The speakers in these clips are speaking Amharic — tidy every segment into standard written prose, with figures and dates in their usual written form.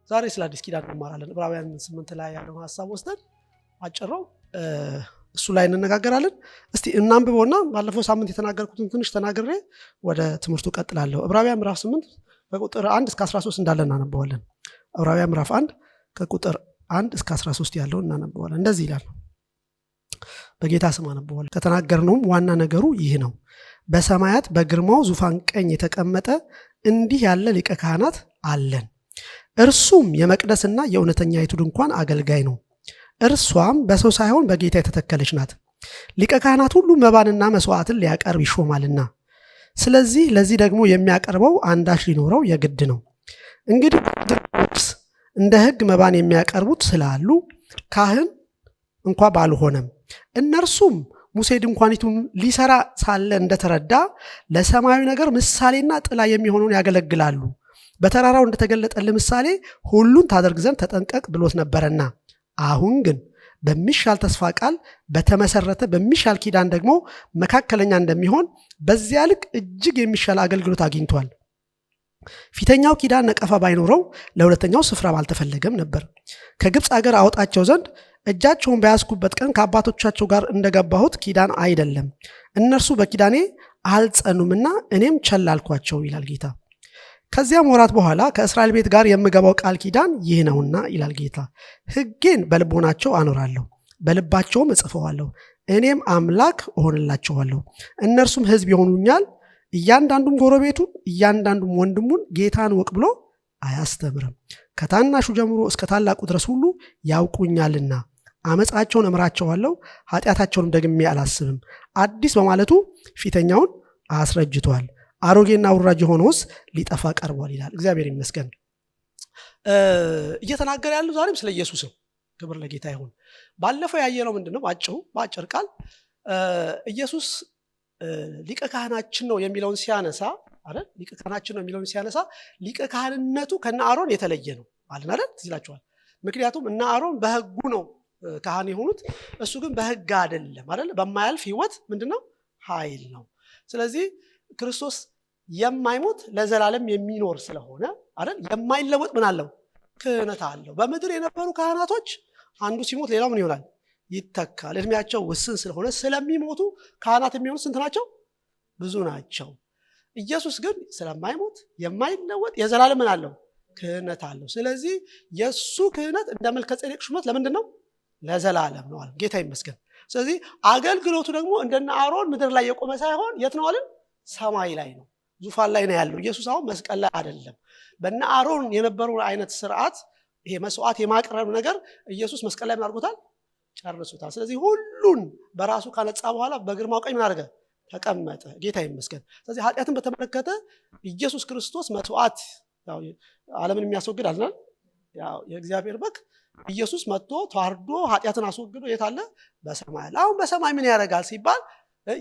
ዛሬ ስለ አዲስ ኪዳን እንማራለን። ዕብራውያን 8 ላይ ያለው ሐሳብ ወስደን አጭረው እሱ ላይ እንነጋገራለን። እስቲ እናንብበውና ባለፈው ሳምንት የተናገርኩትን ትንሽ ተናግሬ ወደ ትምህርቱ ቀጥላለሁ። ዕብራውያን ምዕራፍ 8 ከቁጥር 1 እስከ 13 እንዳለ እናነበዋለን። ዕብራውያን ምዕራፍ 1 ከቁጥር 1 እስከ 13 ያለውን እናነበዋለን። እንደዚህ ይላል። በጌታ ስም አነበዋለን። ከተናገርነውም ዋና ነገሩ ይህ ነው። በሰማያት በግርማው ዙፋን ቀኝ የተቀመጠ እንዲህ ያለ ሊቀ ካህናት አለን። እርሱም የመቅደስና የእውነተኛይቱ ድንኳን አገልጋይ ነው። እርሷም በሰው ሳይሆን በጌታ የተተከለች ናት። ሊቀ ካህናት ሁሉ መባንና መስዋዕትን ሊያቀርብ ይሾማልና፣ ስለዚህ ለዚህ ደግሞ የሚያቀርበው አንዳች ሊኖረው የግድ ነው። እንግዲህ እንደ ሕግ መባን የሚያቀርቡት ስላሉ ካህን እንኳ ባልሆነም፣ እነርሱም ሙሴ ድንኳኒቱን ሊሰራ ሳለ እንደተረዳ ለሰማያዊ ነገር ምሳሌና ጥላ የሚሆነውን ያገለግላሉ። በተራራው እንደተገለጠልህ ምሳሌ ሁሉን ታደርግ ዘንድ ተጠንቀቅ ብሎት ነበረና፣ አሁን ግን በሚሻል ተስፋ ቃል በተመሰረተ በሚሻል ኪዳን ደግሞ መካከለኛ እንደሚሆን በዚያ ልክ እጅግ የሚሻል አገልግሎት አግኝቷል። ፊተኛው ኪዳን ነቀፋ ባይኖረው ለሁለተኛው ስፍራ ባልተፈለገም ነበር። ከግብፅ አገር አወጣቸው ዘንድ እጃቸውን በያዝኩበት ቀን ከአባቶቻቸው ጋር እንደገባሁት ኪዳን አይደለም። እነርሱ በኪዳኔ አልጸኑምና እኔም ቸል አልኳቸው ይላል ጌታ። ከዚያም ወራት በኋላ ከእስራኤል ቤት ጋር የምገባው ቃል ኪዳን ይህ ነውና ይላል ጌታ፣ ሕጌን በልቦናቸው አኖራለሁ፣ በልባቸውም እጽፈዋለሁ። እኔም አምላክ እሆንላቸዋለሁ፣ እነርሱም ሕዝብ ይሆኑኛል። እያንዳንዱም ጎረቤቱን እያንዳንዱም ወንድሙን ጌታን ወቅ ብሎ አያስተምርም። ከታናሹ ጀምሮ እስከ ታላቁ ድረስ ሁሉ ያውቁኛልና አመፃቸውን እምራቸዋለሁ፣ ኃጢአታቸውንም ደግሜ አላስብም። አዲስ በማለቱ ፊተኛውን አስረጅቷል፣ አሮጌና ውራጅ የሆነውስ ሊጠፋ ቀርቧል ይላል። እግዚአብሔር ይመስገን። እየተናገረ ያለው ዛሬም ስለ ኢየሱስ ነው። ክብር ለጌታ ይሁን። ባለፈው ያየነው ምንድነው? በአጭር ቃል ኢየሱስ ሊቀ ካህናችን ነው የሚለውን ሲያነሳ አይደል? ሊቀ ካህናችን ነው የሚለውን ሲያነሳ ሊቀ ካህንነቱ ከነ አሮን የተለየ ነው አለን አይደል? ትዝ ይላችኋል። ምክንያቱም እነ አሮን በሕጉ ነው ካህን የሆኑት፣ እሱ ግን በሕግ አይደለም አይደል? በማያልፍ ሕይወት ምንድነው? ኃይል ነው። ስለዚህ ክርስቶስ የማይሞት ለዘላለም የሚኖር ስለሆነ አይደል? የማይለወጥ ምን አለው? ክህነት አለው። በምድር የነበሩ ካህናቶች አንዱ ሲሞት ሌላው ምን ይሆናል? ይተካል። እድሜያቸው ውስን ስለሆነ ስለሚሞቱ ካህናት የሚሆኑ ስንት ናቸው? ብዙ ናቸው። ኢየሱስ ግን ስለማይሞት የማይለወጥ የዘላለም ምን አለው? ክህነት አለው። ስለዚህ የሱ ክህነት እንደ መልከጼዴቅ ሹመት ለምንድን ነው? ለዘላለም ነው አለ። ጌታ ይመስገን። ስለዚህ አገልግሎቱ ደግሞ እንደነ አሮን ምድር ላይ የቆመ ሳይሆን የት ነው አለን? ሰማይ ላይ ነው፣ ዙፋን ላይ ነው ያለው። ኢየሱስ አሁን መስቀል ላይ አይደለም። በነ አሮን የነበረው አይነት ስርዓት፣ ይሄ መስዋዕት የማቅረብ ነገር ኢየሱስ መስቀል ላይ ምን አድርጎታል? ጨርሱታል። ስለዚህ ሁሉን በራሱ ካነጻ በኋላ በግርማው ቀኝ ምን አደረገ? ተቀመጠ። ጌታ ይመስገን። ስለዚህ ኃጢአትን በተመለከተ ኢየሱስ ክርስቶስ መስዋዕት ዓለምን የሚያስወግድ አልናል። የእግዚአብሔር በግ ኢየሱስ መጥቶ ተዋርዶ ኃጢአትን አስወግዶ የት አለ? በሰማይ አለ። አሁን በሰማይ ምን ያደርጋል ሲባል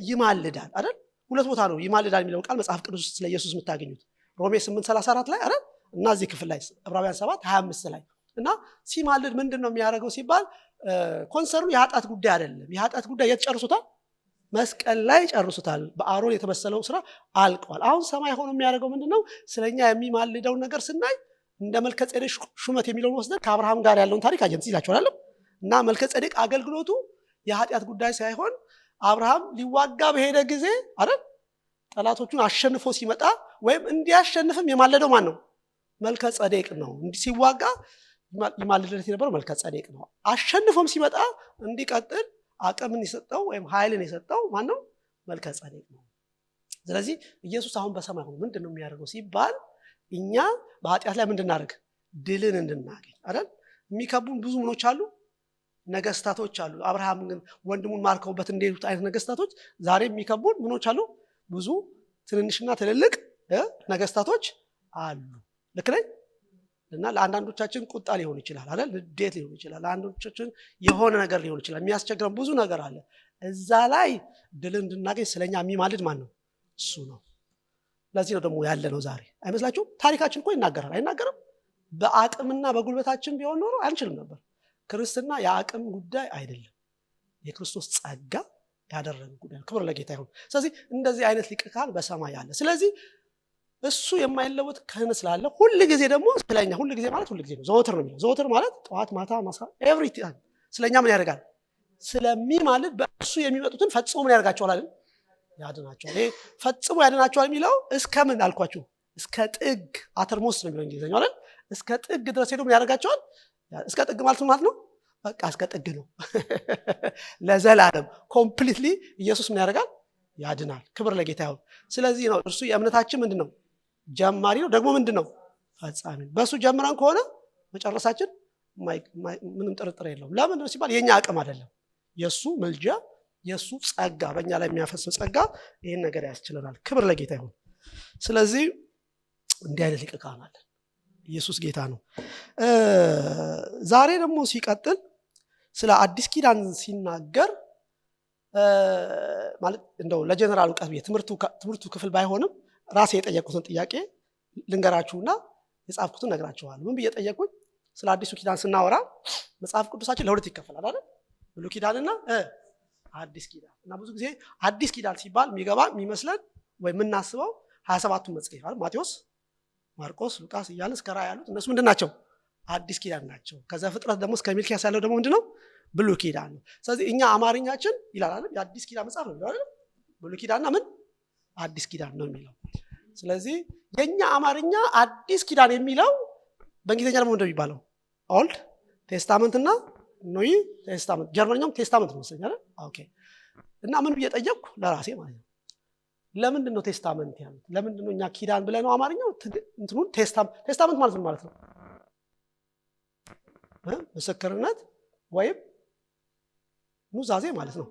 ይማልዳል አይደል? ሁለት ቦታ ነው ይማልዳል የሚለው ቃል መጽሐፍ ቅዱስ ስለ ኢየሱስ የምታገኙት ሮሜ 8:34 ላይ አይደል? እና እዚህ ክፍል ላይ ዕብራውያን 7:25 ላይ እና ሲማልድ ምንድን ነው የሚያደርገው ሲባል ኮንሰርኑ የኃጢአት ጉዳይ አይደለም። የኃጢአት ጉዳይ የት ጨርሱታል? መስቀል ላይ ጨርሱታል። በአሮን የተመሰለው ስራ አልቋል። አሁን ሰማይ ሆኖ የሚያደርገው ምንድነው? ስለኛ የሚማልደውን ነገር ስናይ እንደ መልከጼዴቅ ሹመት የሚለውን ወስደን ከአብርሃም ጋር ያለውን ታሪክ አጀንት ይላችኋል። እና መልከጼዴቅ አገልግሎቱ የኃጢአት ጉዳይ ሳይሆን አብርሃም ሊዋጋ በሄደ ጊዜ አይደል ጠላቶቹን አሸንፎ ሲመጣ ወይም እንዲያሸንፍም የማለደው ማን ነው? መልከጼዴቅ ነው። እንዲህ ሲዋጋ ይማልድለት የነበረው መልከጼዴቅ ነው። አሸንፎም ሲመጣ እንዲቀጥል አቅምን የሰጠው ወይም ኃይልን የሰጠው ማን ነው? መልከጼዴቅ ነው። ስለዚህ ኢየሱስ አሁን በሰማይ ሆኖ ምንድን ነው የሚያደርገው ሲባል እኛ በኃጢአት ላይ ምንድን እናደርግ? ድልን እንድናገኝ አይደል? የሚከቡን ብዙ ምኖች አሉ፣ ነገስታቶች አሉ። አብርሃም ግን ወንድሙን ማርከውበት እንደሄዱት አይነት ነገስታቶች ዛሬ የሚከቡን ምኖች አሉ፣ ብዙ ትንንሽና ትልልቅ ነገስታቶች አሉ። ልክ ነኝ? እና ለአንዳንዶቻችን ቁጣ ሊሆን ይችላል አይደል? ንዴት ሊሆን ይችላል። ለአንዳንዶቻችን የሆነ ነገር ሊሆን ይችላል። የሚያስቸግረን ብዙ ነገር አለ። እዛ ላይ ድልን እንድናገኝ ስለኛ የሚማልድ ማን ነው? እሱ ነው። ለዚህ ነው ደግሞ ያለ ነው ዛሬ። አይመስላችሁም? ታሪካችን እኮ ይናገራል አይናገርም? በአቅምና በጉልበታችን ቢሆን ኖሮ አንችልም ነበር። ክርስትና የአቅም ጉዳይ አይደለም፣ የክርስቶስ ጸጋ ያደረገ ጉዳይ። ክብር ለጌታ ይሁን። ስለዚህ እንደዚህ አይነት ሊቀ ካህን በሰማይ አለ። ስለዚህ እሱ የማይለወጥ ክህነት ስላለ ሁሉ ጊዜ ደግሞ ስለኛ ሁሉ ጊዜ ማለት ሁሉ ጊዜ ነው። ዘወትር ነው የሚለው። ዘወትር ማለት ጠዋት፣ ማታ፣ ማሳ ኤቭሪቲንግ ስለኛ ምን ያደርጋል? ስለሚማልድ በእሱ የሚመጡትን ፈጽሞ ምን ያደርጋቸዋል አይደል? ያድናቸዋል። ይሄ ፈጽሞ ያድናቸዋል የሚለው እስከ ምን አልኳችሁ? እስከ ጥግ አተርሞስት ነው የሚለው እንግሊዝኛው አይደል? እስከ ጥግ ድረስ ሄዶ ምን ያደርጋቸዋል? እስከ ጥግ ማለት ነው በቃ እስከ ጥግ ነው። ለዘላለም ኮምፕሊትሊ ኢየሱስ ምን ያደርጋል? ያድናል። ክብር ለጌታ ይሁን። ስለዚህ ነው እርሱ የእምነታችን ምንድነው? ጀማሪ ነው፣ ደግሞ ምንድነው? ፈጻሚ ነው። በእሱ ጀምረን ከሆነ መጨረሳችን ምንም ጥርጥር የለውም። ለምን ነው ሲባል የኛ አቅም አይደለም፣ የሱ ምልጃ፣ የሱ ጸጋ፣ በእኛ ላይ የሚያፈሰው ጸጋ ይሄን ነገር ያስችለናል። ክብር ለጌታ ይሁን። ስለዚህ እንዲህ አይነት ሊቀ ካህን አለን። ኢየሱስ ጌታ ነው። ዛሬ ደግሞ ሲቀጥል ስለ አዲስ ኪዳን ሲናገር ማለት እንደው ለጀነራል ዕውቀት ትምህርቱ ክፍል ባይሆንም ራሴ የጠየቁትን ጥያቄ ልንገራችሁና የጻፍኩትን ነግራችኋለሁ። ምን ብዬ ጠየቁኝ? ስለ አዲሱ ኪዳን ስናወራ መጽሐፍ ቅዱሳችን ለሁለት ይከፈላል አይደል? ብሉይ ኪዳንና አዲስ ኪዳን። እና ብዙ ጊዜ አዲስ ኪዳን ሲባል የሚመስለን ወይ የምናስበው 27ቱን መጽሐፍ አይደል? ማቴዎስ፣ ማርቆስ፣ ሉቃስ እያለ እስከ ራዕይ ያሉት እነሱ ምንድን ናቸው? አዲስ ኪዳን ናቸው። ከዛ ፍጥረት ደግሞ እስከ ሚልክያስ ያለው ደግሞ ምንድነው? ብሉይ ኪዳን ነው። ስለዚህ እኛ አማርኛችን ይላል አይደል? የአዲስ ኪዳን መጽሐፍ ነው አይደል? ብሉይ ኪዳንና ምን አዲስ ኪዳን ነው የሚለው። ስለዚህ የኛ አማርኛ አዲስ ኪዳን የሚለው በእንግሊዝኛ ደግሞ እንደሚባለው ኦልድ ቴስታመንት እና ኒው ቴስታመንት፣ ጀርመንኛውም ቴስታመንት ነው መሰለኝ አይደል? ኦኬ። እና ምን ብዬ ጠየቅኩ ለራሴ ማለት ነው፣ ለምንድን ነው ቴስታመንት ያሉት? ለምንድን ነው እኛ ኪዳን ብለን ነው አማርኛው እንትኑን ቴስታመንት ማለት ምን ማለት ነው? ምስክርነት ወይም ኑዛዜ ማለት ነው።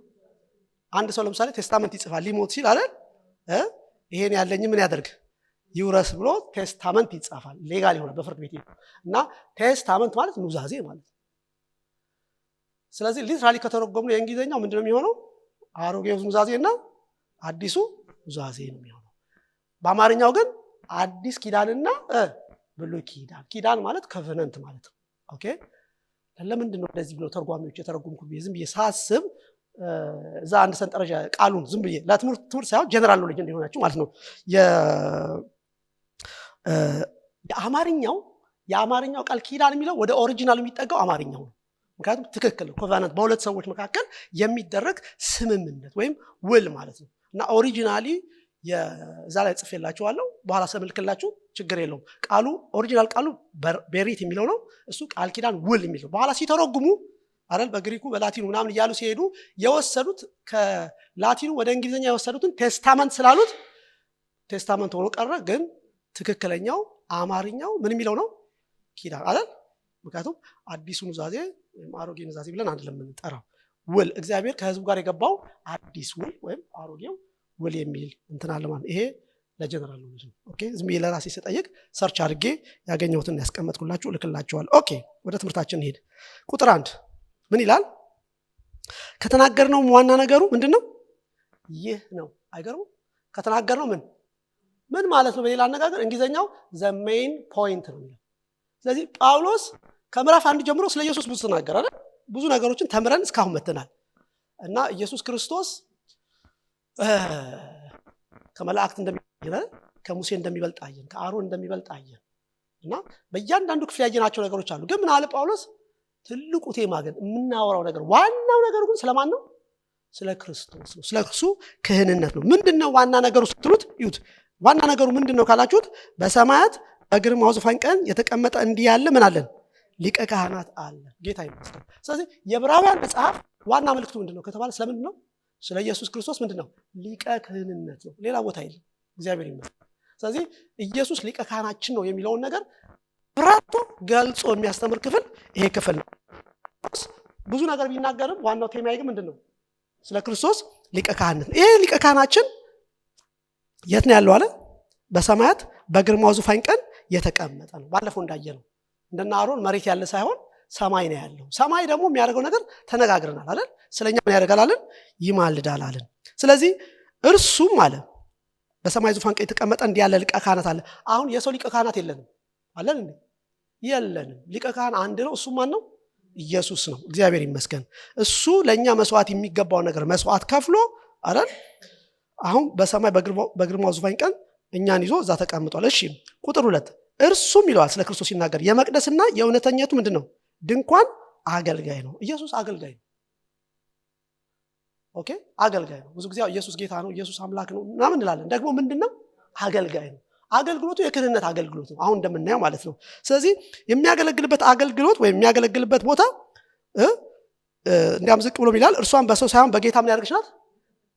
አንድ ሰው ለምሳሌ ቴስታመንት ይጽፋል ሊሞት ሲል አይደል? ይሄን ያለኝ ምን ያደርግ ይውረስ ብሎ ቴስታመንት ይጻፋል። ሌጋል ይሆናል በፍርድ ቤት እና ቴስታመንት ማለት ኑዛዜ ማለት ነው። ስለዚህ ሊትራሊ ከተረጎምነው የእንግሊዝኛው ምንድነው የሚሆነው? አሮጌው ኑዛዜና አዲሱ ኑዛዜ ነው የሚሆነው። በአማርኛው ግን አዲስ ኪዳንና ብሉይ ኪዳን። ኪዳን ማለት ኮቨነንት ማለት ነው። ኦኬ። ለምንድን ነው እንደዚህ ብለው ተርጓሚዎች የተረጎምኩት? ዝም ብዬ ሳስብ እዛ አንድ ሰንጠረዥ ቃሉን ዝም ብዬ ለትምህርት ሳይሆን ጀነራል ኖሌጅ እንዲሆናችሁ ማለት ነው። የአማርኛው ቃል ኪዳን የሚለው ወደ ኦሪጂናል የሚጠጋው አማርኛው ነው። ምክንያቱም ትክክል ኮቨናንት በሁለት ሰዎች መካከል የሚደረግ ስምምነት ወይም ውል ማለት ነው። እና ኦሪጂናሊ እዛ ላይ ጽፌላችኋለሁ፣ በኋላ ሰምልክላችሁ ችግር የለውም። ቃሉ ኦሪጂናል ቃሉ ቤሪት የሚለው ነው። እሱ ቃል ኪዳን ውል የሚለው በኋላ ሲተረጉሙ አይደል በግሪኩ በላቲኑ ምናምን እያሉ ሲሄዱ የወሰዱት ከላቲኑ ወደ እንግሊዝኛ የወሰዱትን ቴስታመንት ስላሉት ቴስታመንት ሆኖ ቀረ። ግን ትክክለኛው አማርኛው ምን የሚለው ነው? ኪዳን አይደል? ምክንያቱም አዲሱ ኑዛዜ ወይም አሮጌ ኑዛዜ ብለን አይደለም የምንጠራው፣ ውል እግዚአብሔር ከህዝቡ ጋር የገባው አዲስ ውል ወይም አሮጌው ውል የሚል እንትን አለ ማለት። ይሄ ለጀነራል ኖሌጅ ነው። ኦኬ። ዝም ብዬ ለራሴ ስጠይቅ ሰርች አድርጌ ያገኘሁትን ያስቀመጥኩላችሁ እልክላችኋለሁ። ኦኬ፣ ወደ ትምህርታችን እንሄድ። ቁጥር 1 ምን ይላል? ከተናገርነው ዋና ነገሩ ምንድነው? ይህ ነው። አይገርም? ከተናገርነው ምን ማለት ነው? በሌላ አነጋገር እንግሊዘኛው the main point ነው የሚለው። ስለዚህ ጳውሎስ ከምዕራፍ 1 ጀምሮ ስለ ኢየሱስ ብዙ ተናገረ አይደል? ብዙ ነገሮችን ተምረን እስካሁን መተናል። እና ኢየሱስ ክርስቶስ ከመላእክት እንደሚበልጥ፣ ከሙሴ እንደሚበልጥ አየን፣ ከአሮን እንደሚበልጥ አየን። እና በእያንዳንዱ ክፍል ያየናቸው ነገሮች አሉ። ግን ምን አለ ጳውሎስ? ትልቁ ቴማ ግን የምናወራው ነገር ዋናው ነገሩ ግን ስለማን ነው? ስለ ክርስቶስ ነው። ስለ እርሱ ክህንነት ነው። ምንድነው ዋና ነገሩ ስትሉት ይሁት ዋና ነገሩ ምንድነው ካላችሁት በሰማያት በግርማው ዙፋን ቀኝ የተቀመጠ እንዲህ ያለ ምን አለን? ሊቀ ካህናት አለ። ጌታ ይመስገን። ስለዚህ የዕብራውያን መጽሐፍ ዋና መልእክቱ ምንድነው ከተባለ ስለምንድን ነው? ስለ ኢየሱስ ክርስቶስ ምንድነው? ሊቀ ክህንነት ነው። ሌላ ቦታ የለም። እግዚአብሔር ይመስገን። ስለዚህ ኢየሱስ ሊቀ ካህናችን ነው የሚለውን ነገር ብራቶ ገልጾ የሚያስተምር ክፍል ይሄ ክፍል ነው። ብዙ ነገር ቢናገርም ዋናው ቴማዬ ግን ምንድነው? ስለ ክርስቶስ ሊቀ ካህንነት። ይሄ ሊቀ ካህናችን የት ነው ያለው አለ? በሰማያት በግርማው ዙፋን ቀኝ የተቀመጠ ነው። ባለፈው እንዳየነው እንደና አሮን መሬት ያለ ሳይሆን ሰማይ ነው ያለው። ሰማይ ደግሞ የሚያደርገው ነገር ተነጋግረናል አይደል? ስለኛ ምን ያደርጋል አለን? ይማልዳል አለን። ስለዚህ እርሱም አለ በሰማይ ዙፋን ቀኝ የተቀመጠ እንዲህ ያለ ሊቀ ካህናት አለ። አሁን የሰው ሊቀ ካህናት የለንም አለን እንዴ? የለንም። ሊቀ ካህን አንድ ነው። እሱ ማን ነው? ኢየሱስ ነው። እግዚአብሔር ይመስገን። እሱ ለኛ መስዋዕት የሚገባው ነገር መስዋዕት ከፍሎ አይደል? አሁን በሰማይ በግርማው ዙፋን ቀኝ እኛን ይዞ እዛ ተቀምጧል። እሺ ቁጥር 2 እርሱም ይለዋል ስለ ክርስቶስ ሲናገር የመቅደስና የእውነተኛቱ ምንድነው ድንኳን አገልጋይ ነው። ኢየሱስ አገልጋይ ነው። ኦኬ አገልጋይ ነው። ብዙ ጊዜ ኢየሱስ ጌታ ነው፣ ኢየሱስ አምላክ ነው ምናምን እንላለን። ደግሞ ምንድነው አገልጋይ ነው። አገልግሎቱ የክህነት አገልግሎት ነው፣ አሁን እንደምናየው ማለት ነው። ስለዚህ የሚያገለግልበት አገልግሎት ወይም የሚያገለግልበት ቦታ እንዲያም ዝቅ ብሎ ይላል እርሷን በሰው ሳይሆን በጌታ ምን ያደርግሽ ናት።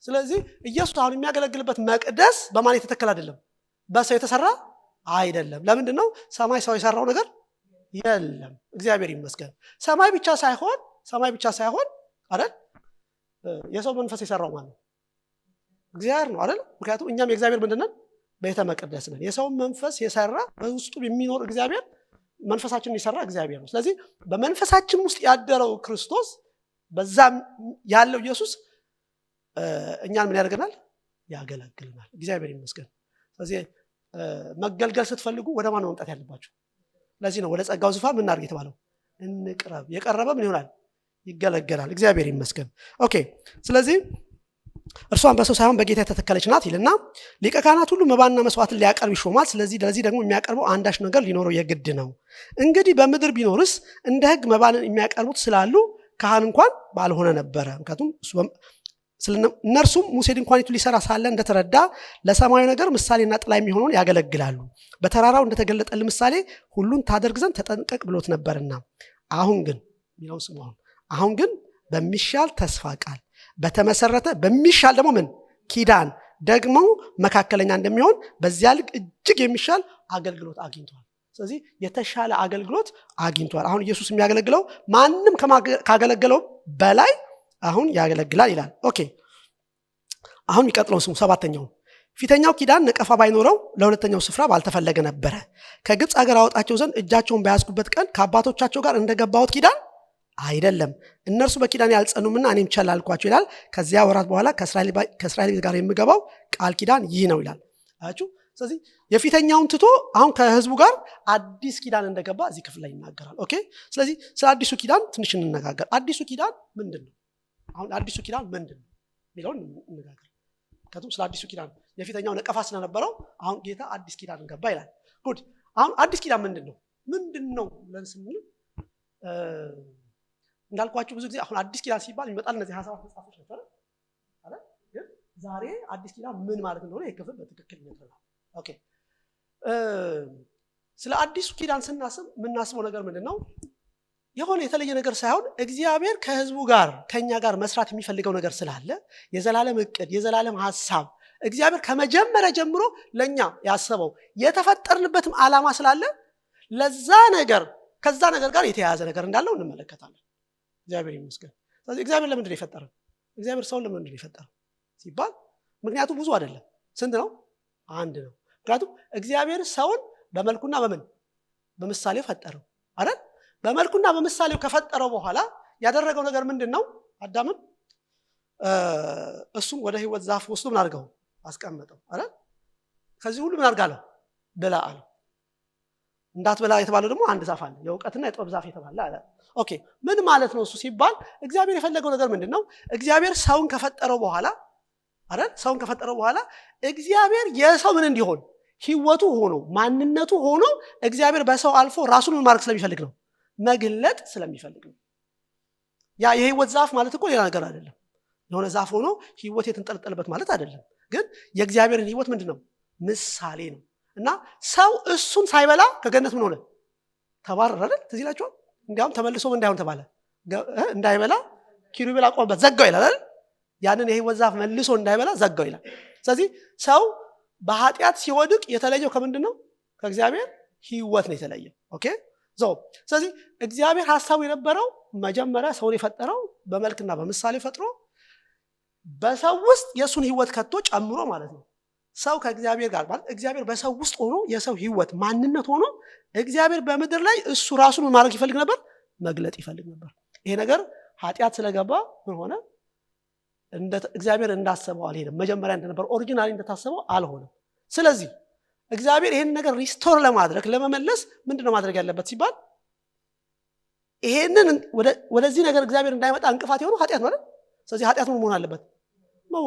ስለዚህ ኢየሱስ አሁን የሚያገለግልበት መቅደስ በማን የተተከለ አይደለም፣ በሰው የተሰራ አይደለም። ለምንድን ነው? ሰማይ ሰው የሰራው ነገር የለም። እግዚአብሔር ይመስገን። ሰማይ ብቻ ሳይሆን አይደል የሰው መንፈስ የሰራው ማለት ነው እግዚአብሔር ነው አይደል? ምክንያቱም እኛም የእግዚአብሔር ምንድነን? ቤተ መቅደስ ነን። የሰው መንፈስ የሰራ በውስጡ የሚኖር እግዚአብሔር መንፈሳችንን የሰራ እግዚአብሔር ነው። ስለዚህ በመንፈሳችን ውስጥ ያደረው ክርስቶስ በዛ ያለው ኢየሱስ እኛን ምን ያደርገናል? ያገለግልናል። እግዚአብሔር ይመስገን። ስለዚህ መገልገል ስትፈልጉ ወደ ማን መምጣት ያለባችሁ? ለዚህ ነው ወደ ጸጋው ዙፋን ምን እናድርግ የተባለው? እንቅረብ። የቀረበ ምን ይሆናል? ይገለገላል። እግዚአብሔር ይመስገን። ኦኬ ስለዚህ እርሷን በሰው ሳይሆን በጌታ የተተከለች ናት ይልና ሊቀ ካህናት ሁሉ መባና መስዋዕትን ሊያቀርብ ይሾማል። ስለዚህ ለዚህ ደግሞ የሚያቀርበው አንዳች ነገር ሊኖረው የግድ ነው። እንግዲህ በምድር ቢኖርስ እንደ ሕግ መባንን የሚያቀርቡት ስላሉ ካህን እንኳን ባልሆነ ነበረ። ምክንያቱም እነርሱም ሙሴ ድንኳኒቱ ሊሰራ ሳለ እንደተረዳ ለሰማያዊ ነገር ምሳሌና ጥላ የሚሆነውን ያገለግላሉ። በተራራው እንደተገለጠል ምሳሌ ሁሉን ታደርግ ዘንድ ተጠንቀቅ ብሎት ነበርና አሁን ግን በሚሻል ተስፋ ቃል በተመሰረተ በሚሻል ደግሞ ምን ኪዳን ደግሞ መካከለኛ እንደሚሆን በዚያ ልክ እጅግ የሚሻል አገልግሎት አግኝቷል። ስለዚህ የተሻለ አገልግሎት አግኝቷል። አሁን ኢየሱስ የሚያገለግለው ማንም ካገለገለው በላይ አሁን ያገለግላል ይላል። ኦኬ አሁን የሚቀጥለው ስሙ ሰባተኛው ፊተኛው ኪዳን ነቀፋ ባይኖረው ለሁለተኛው ስፍራ ባልተፈለገ ነበረ። ከግብፅ ሀገር አወጣቸው ዘንድ እጃቸውን በያዝኩበት ቀን ከአባቶቻቸው ጋር እንደገባሁት ኪዳን አይደለም፣ እነርሱ በኪዳን ያልጸኑምና እኔም ቸል አልኳቸው ይላል። ከዚያ ወራት በኋላ ከእስራኤል ጋር የምገባው ቃል ኪዳን ይህ ነው ይላል። አያችሁ። ስለዚህ የፊተኛውን ትቶ አሁን ከህዝቡ ጋር አዲስ ኪዳን እንደገባ እዚህ ክፍል ላይ ይናገራል። ኦኬ ስለዚህ ስለ አዲሱ ኪዳን ትንሽ እንነጋገር። አዲሱ ኪዳን ምንድን ነው? አሁን አዲሱ ኪዳን ምንድን ነው የሚለውን እንነጋገር። ምክንያቱም ስለ አዲሱ ኪዳን የፊተኛው ነቀፋ ስለነበረው አሁን ጌታ አዲስ ኪዳን ገባ ይላል። ጉድ አሁን አዲስ ኪዳን ምንድን ነው ብለን ስንል እንዳልኳችሁ ብዙ ጊዜ አሁን አዲስ ኪዳን ሲባል ይመጣል እነዚህ 27 መጽሐፎች ናቸው አይደል? ግን ዛሬ አዲስ ኪዳን ምን ማለት እንደሆነ የክፍል በትክክል ይነግረናል። ኦኬ ስለ አዲሱ ኪዳን ስናስብ የምናስበው ነገር ምንድነው? የሆነ የተለየ ነገር ሳይሆን እግዚአብሔር ከህዝቡ ጋር ከኛ ጋር መስራት የሚፈልገው ነገር ስላለ የዘላለም እቅድ የዘላለም ሐሳብ እግዚአብሔር ከመጀመሪያ ጀምሮ ለኛ ያሰበው የተፈጠርንበትም ዓላማ ስላለ ለዛ ነገር ከዛ ነገር ጋር የተያያዘ ነገር እንዳለው እንመለከታለን። እግዚአብሔር ይመስገን። ስለዚህ እግዚአብሔር ለምንድን ነው የፈጠረው? እግዚአብሔር ሰውን ለምንድን ነው የፈጠረው ሲባል ምክንያቱ ብዙ አይደለም። ስንት ነው? አንድ ነው። ምክንያቱም እግዚአብሔር ሰውን በመልኩና በምሳሌው ፈጠረው አይደል? በመልኩና በምሳሌው ከፈጠረው በኋላ ያደረገው ነገር ምንድነው? አዳምን እሱም ወደ ህይወት ዛፍ ወስዶ ምን አድርገው አስቀመጠው አይደል? ከዚህ ሁሉ ምን አድርጋለሁ ብላ አለው። እንዳትበላ የተባለው ደግሞ አንድ ዛፍ አለ፣ የእውቀትና የጥበብ ዛፍ የተባለ አለ። ኦኬ ምን ማለት ነው እሱ ሲባል እግዚአብሔር የፈለገው ነገር ምንድነው? እግዚአብሔር ሰውን ከፈጠረው በኋላ አይደል? ሰውን ከፈጠረው በኋላ እግዚአብሔር የሰው ምን እንዲሆን ህይወቱ ሆኖ ማንነቱ ሆኖ እግዚአብሔር በሰው አልፎ ራሱን ምን ማድረግ ስለሚፈልግ ነው? መግለጥ ስለሚፈልግ ነው። ያ የህይወት ዛፍ ማለት እኮ ሌላ ነገር አይደለም። የሆነ ዛፍ ሆኖ ህይወት የተንጠለጠለበት ማለት አይደለም። ግን የእግዚአብሔርን ህይወት ምንድነው? ምሳሌ ነው። እና ሰው እሱን ሳይበላ ከገነት ምን ሆነ? ተባረረ አይደል? ትዝ ይላችኋል። እንዲያውም ተመልሶ ምን እንዳይሆን ተባለ? እንዳይበላ ኪሩቤል አቆመበት፣ ዘጋው ይላል አይደል? ያንን የህይወት ዛፍ መልሶ እንዳይበላ ዘጋው ይላል። ስለዚህ ሰው በኃጢአት ሲወድቅ የተለየው ከምንድነው? ከእግዚአብሔር ህይወት ነው የተለየው። ኦኬ ስለዚህ እግዚአብሔር ሐሳቡ የነበረው መጀመሪያ ሰውን የፈጠረው በመልክና በምሳሌ ፈጥሮ በሰው ውስጥ የሱን ህይወት ከቶ ጨምሮ ማለት ነው። ሰው ከእግዚአብሔር ጋር ማለት እግዚአብሔር በሰው ውስጥ ሆኖ የሰው ህይወት ማንነት ሆኖ እግዚአብሔር በምድር ላይ እሱ ራሱን ማድረግ ይፈልግ ነበር፣ መግለጥ ይፈልግ ነበር። ይሄ ነገር ኃጢአት ስለገባ ምን ሆነ? እግዚአብሔር እንዳሰበው አልሄደም። መጀመሪያ እንደነበር ኦሪጂናሊ እንደታሰበው አልሆነም። ስለዚህ እግዚአብሔር ይሄን ነገር ሪስቶር ለማድረግ ለመመለስ ምንድነው ማድረግ ያለበት ሲባል ይሄንን ወደዚህ ነገር እግዚአብሔር እንዳይመጣ እንቅፋት የሆነው ኃጢአት ማለት። ስለዚህ ኃጢአት ምን መሆን አለበት?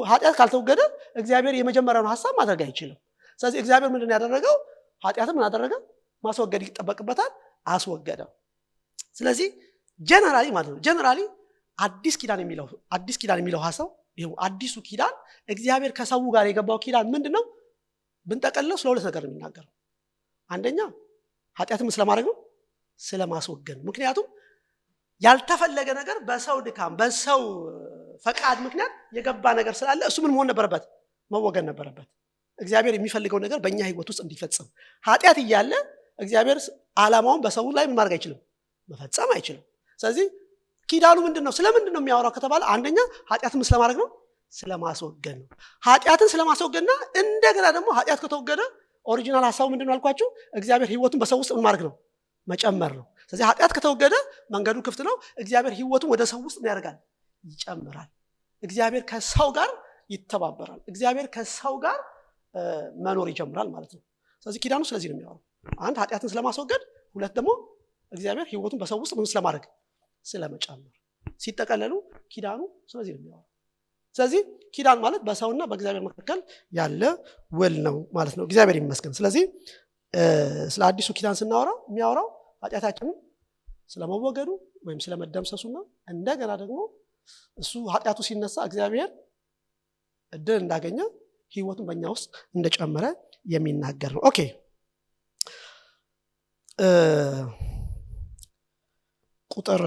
ኃጢአት ካልተወገደ እግዚአብሔር የመጀመሪያውን ሐሳብ ማድረግ አይችልም። ስለዚህ እግዚአብሔር ምንድን ያደረገው? ኃጢአትን ምን አደረገ? ማስወገድ ይጠበቅበታል፣ አስወገደ። ስለዚህ ጀነራሊ ማለት ነው ጀነራሊ አዲስ ኪዳን የሚለው ሐሳብ ይሄው አዲሱ ኪዳን እግዚአብሔር ከሰው ጋር የገባው ኪዳን ምንድነው? ብንጠቀልለው ስለ ሁለት ነገር ነው የሚናገረው። አንደኛ ኃጢአትን ስለማድረግ ነው፣ ስለማስወገድ። ምክንያቱም ያልተፈለገ ነገር በሰው ድካም በሰው ፈቃድ ምክንያት የገባ ነገር ስላለ እሱ ምን መሆን ነበረበት? መወገድ ነበረበት። እግዚአብሔር የሚፈልገው ነገር በእኛ ህይወት ውስጥ እንዲፈጸም። ኃጢአት እያለ እግዚአብሔር ዓላማውን በሰው ላይ ምን ማድረግ አይችልም? መፈጸም አይችልም። ስለዚህ ኪዳኑ ምንድነው? ስለምንድነው የሚያወራው ከተባለ አንደኛ ኃጢአትን ስለማድረግ ነው፣ ስለማስወገድ ነው። ኃጢአትን ስለማስወገድና እንደገና ደግሞ ኃጢአት ከተወገደ ኦሪጂናል ሐሳቡ ምንድነው አልኳችሁ? እግዚአብሔር ህይወቱን በሰው ውስጥ ምን ማድረግ ነው? መጨመር ነው። ስለዚህ ኃጢአት ከተወገደ መንገዱ ክፍት ነው። እግዚአብሔር ህይወቱን ወደ ሰው ውስጥ ምን ያደርጋል? ይጨምራል። እግዚአብሔር ከሰው ጋር ይተባበራል። እግዚአብሔር ከሰው ጋር መኖር ይጀምራል ማለት ነው። ስለዚህ ኪዳኑ ስለዚህ ነው የሚያወራው። አንድ ኃጢአትን ስለማስወገድ፣ ሁለት ደግሞ እግዚአብሔር ህይወቱን በሰው ውስጥ ምን ስለማድረግ? ስለመጨመር። ሲጠቀለሉ ኪዳኑ ስለዚህ ነው የሚያወራው። ስለዚህ ኪዳን ማለት በሰውና በእግዚአብሔር መካከል ያለ ውል ነው ማለት ነው። እግዚአብሔር ይመስገን። ስለዚህ ስለ አዲሱ ኪዳን ስናወራ የሚያወራው ኃጢአታችንን ስለመወገዱ ወይም ስለመደምሰሱና እንደገና ደግሞ እሱ ኃጢአቱ ሲነሳ እግዚአብሔር እድል እንዳገኘ ህይወቱን በእኛ ውስጥ እንደጨመረ የሚናገር ነው። ኦኬ ቁጥር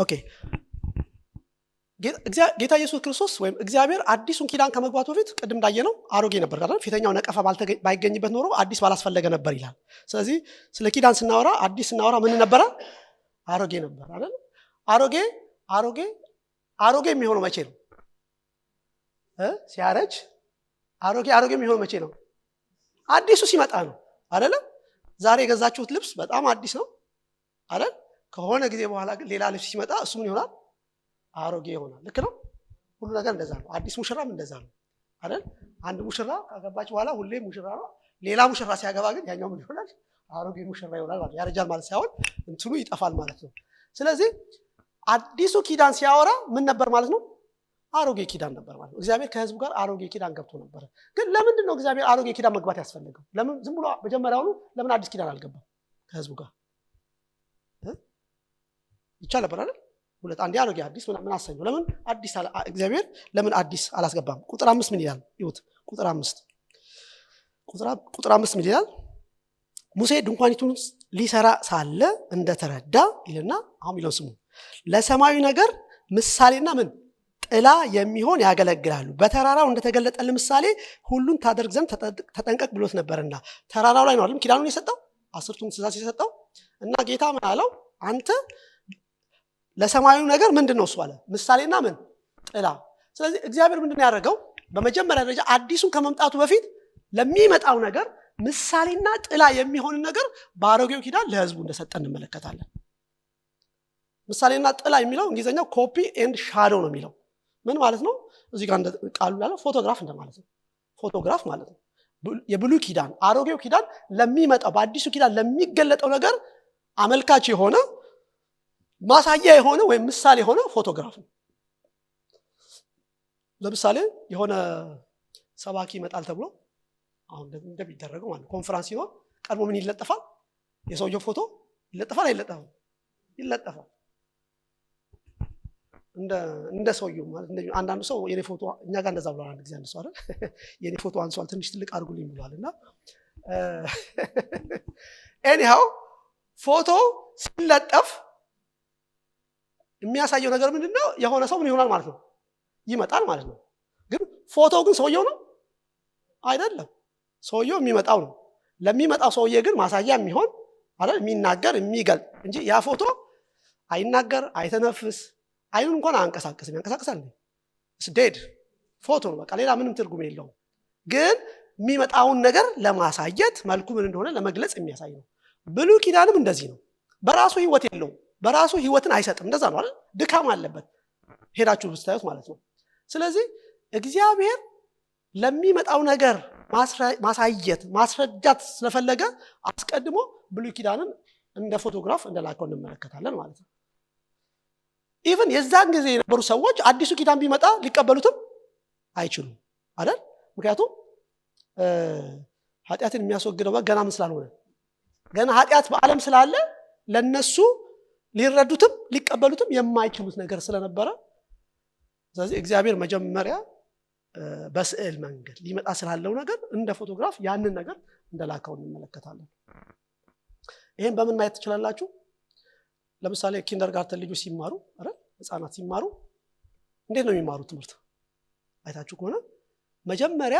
ኦኬ ጌታ ኢየሱስ ክርስቶስ ወይም እግዚአብሔር አዲሱን ኪዳን ከመግባቱ በፊት ቅድም እንዳየነው አሮጌ ነበር አይደል? ፊተኛው ነቀፋ ባይገኝበት ኖሮ አዲስ ባላስፈለገ ነበር ይላል። ስለዚህ ስለ ኪዳን ስናወራ አዲስ ስናወራ ምን ነበረ? አሮጌ ነበር አይደል? አሮጌ የሚሆነው መቼ ነው? ሲያረጅ አሮጌ የሚሆነው መቼ ነው? አዲሱ ሲመጣ ነው አይደል? ዛሬ የገዛችሁት ልብስ በጣም አዲስ ነው አይደል? ከሆነ ጊዜ በኋላ ግን ሌላ ልብስ ሲመጣ እሱ ምን ይሆናል? አሮጌ ይሆናል። ልክ ነው። ሁሉ ነገር እንደዛ ነው። አዲስ ሙሽራም እንደዛ ነው አይደል? አንድ ሙሽራ ካገባች በኋላ ሁሌ ሙሽራ ነው። ሌላ ሙሽራ ሲያገባ ግን ያኛው ምን ይሆናል? አሮጌ ሙሽራ ይሆናል ማለት ያረጃል ማለት ሳይሆን እንትኑ ይጠፋል ማለት ነው። ስለዚህ አዲሱ ኪዳን ሲያወራ ምን ነበር ማለት ነው? አሮጌ ኪዳን ነበር ማለት ነው። እግዚአብሔር ከህዝቡ ጋር አሮጌ ኪዳን ገብቶ ነበር። ግን ለምንድን ነው እግዚአብሔር አሮጌ ኪዳን መግባት ያስፈልገው? ለምን ዝም ብሎ መጀመሪያውኑ ለምን አዲስ ኪዳን አልገባም ከህዝቡ ጋር? ይቻል ነበር አይደል? ሁለት አንድ አሮጌ አዲስ ምን አሰኘው? ለምን አዲስ እግዚአብሔር ለምን አዲስ አላስገባም? ቁጥር 5 ምን ይላል? ይሁት ቁጥር 5 ምን ይላል? ሙሴ ድንኳኒቱን ሊሰራ ሳለ እንደተረዳ ይልና አሁን ይለው ስሙ ለሰማያዊ ነገር ምሳሌና ምን ጥላ የሚሆን ያገለግላሉ። በተራራው እንደተገለጠልን ምሳሌ ሁሉን ታደርግ ዘንድ ተጠንቀቅ ብሎት ነበርና። ተራራው ላይ ነው አይደል ኪዳኑን የሰጠው 10ቱን ትእዛዝ የሰጠው እና ጌታ ምን አለው? አንተ ለሰማያዊ ነገር ምንድነው እሱ አለ? ምሳሌና ምን ጥላ። ስለዚህ እግዚአብሔር ምንድነው ያደረገው? በመጀመሪያ ደረጃ አዲሱን ከመምጣቱ በፊት ለሚመጣው ነገር ምሳሌና ጥላ የሚሆን ነገር በአሮጌው ኪዳን ለህዝቡ እንደሰጠ እንመለከታለን። ምሳሌና ጥላ የሚለው እንግሊዘኛው ኮፒ ኤንድ ሻዶ ነው የሚለው። ምን ማለት ነው? እዚህ ጋር ቃሉ ያለው ፎቶግራፍ እንደማለት ነው። ፎቶግራፍ ማለት ነው የብሉይ ኪዳን አሮጌው ኪዳን ለሚመጣው በአዲሱ ኪዳን ለሚገለጠው ነገር አመልካች የሆነ ማሳያ የሆነ ወይም ምሳሌ የሆነ ፎቶግራፍ ነው። ለምሳሌ የሆነ ሰባኪ ይመጣል ተብሎ አሁን እንደሚደረገው ማለት ኮንፈረንስ ሲኖር ቀድሞ ምን ይለጠፋል? የሰውየው ፎቶ ይለጠፋል አይለጠፍም? ይለጠፋል። እንደ ሰውየው ማለት አንዳንዱ ሰው የኔ ፎቶ እኛ ጋር እንደዛ ብሏል። አንድ ጊዜ አንድ ሰው አይደል የኔ ፎቶ አንሷል ትንሽ ትልቅ አድርጉልኝ ብሏልና ኤኒሃው ፎቶ ሲለጠፍ የሚያሳየው ነገር ምንድነው? የሆነ ሰው ምን ይሆናል ማለት ነው? ይመጣል ማለት ነው። ግን ፎቶው ግን ሰውየው ነው አይደለም። ሰውየው የሚመጣው ነው። ለሚመጣው ሰውዬ ግን ማሳያ የሚሆን አይደል የሚናገር የሚገልጥ እንጂ ያ ፎቶ አይናገር አይተነፍስ አይኑን እንኳን አንቀሳቀስም። ያንቀሳቀሳል እንዴ? ዴድ ፎቶ ነው በቃ ሌላ ምንም ትርጉም የለውም። ግን የሚመጣውን ነገር ለማሳየት መልኩ ምን እንደሆነ ለመግለጽ የሚያሳይ ነው። ብሉይ ኪዳንም እንደዚህ ነው። በራሱ ህይወት የለውም። በራሱ ህይወትን አይሰጥም። እንደዛ ነው አይደል? ድካም አለበት ሄዳችሁ ብታዩት ማለት ነው። ስለዚህ እግዚአብሔር ለሚመጣው ነገር ማሳየት ማስረጃት ስለፈለገ አስቀድሞ ብሉይ ኪዳንን እንደ ፎቶግራፍ እንደላከው እንመለከታለን ማለት ነው። ኢቭን የዛን ጊዜ የነበሩ ሰዎች አዲሱ ኪዳን ቢመጣ ሊቀበሉትም አይችሉም አይደል? ምክንያቱም ኃጢአትን የሚያስወግደው ገና ምን ስላልሆነ ገና ኃጢአት በዓለም ስላለ ለነሱ ሊረዱትም ሊቀበሉትም የማይችሉት ነገር ስለነበረ ስለዚህ እግዚአብሔር መጀመሪያ በስዕል መንገድ ሊመጣ ስላለው ነገር እንደ ፎቶግራፍ ያንን ነገር እንደላከው እንመለከታለን። ይሄን በምን ማየት ትችላላችሁ? ለምሳሌ ኪንደርጋርተን ልጆች ሲማሩ አይደል? ህፃናት ሲማሩ እንዴት ነው የሚማሩት ትምህርት? አይታችሁ ከሆነ መጀመሪያ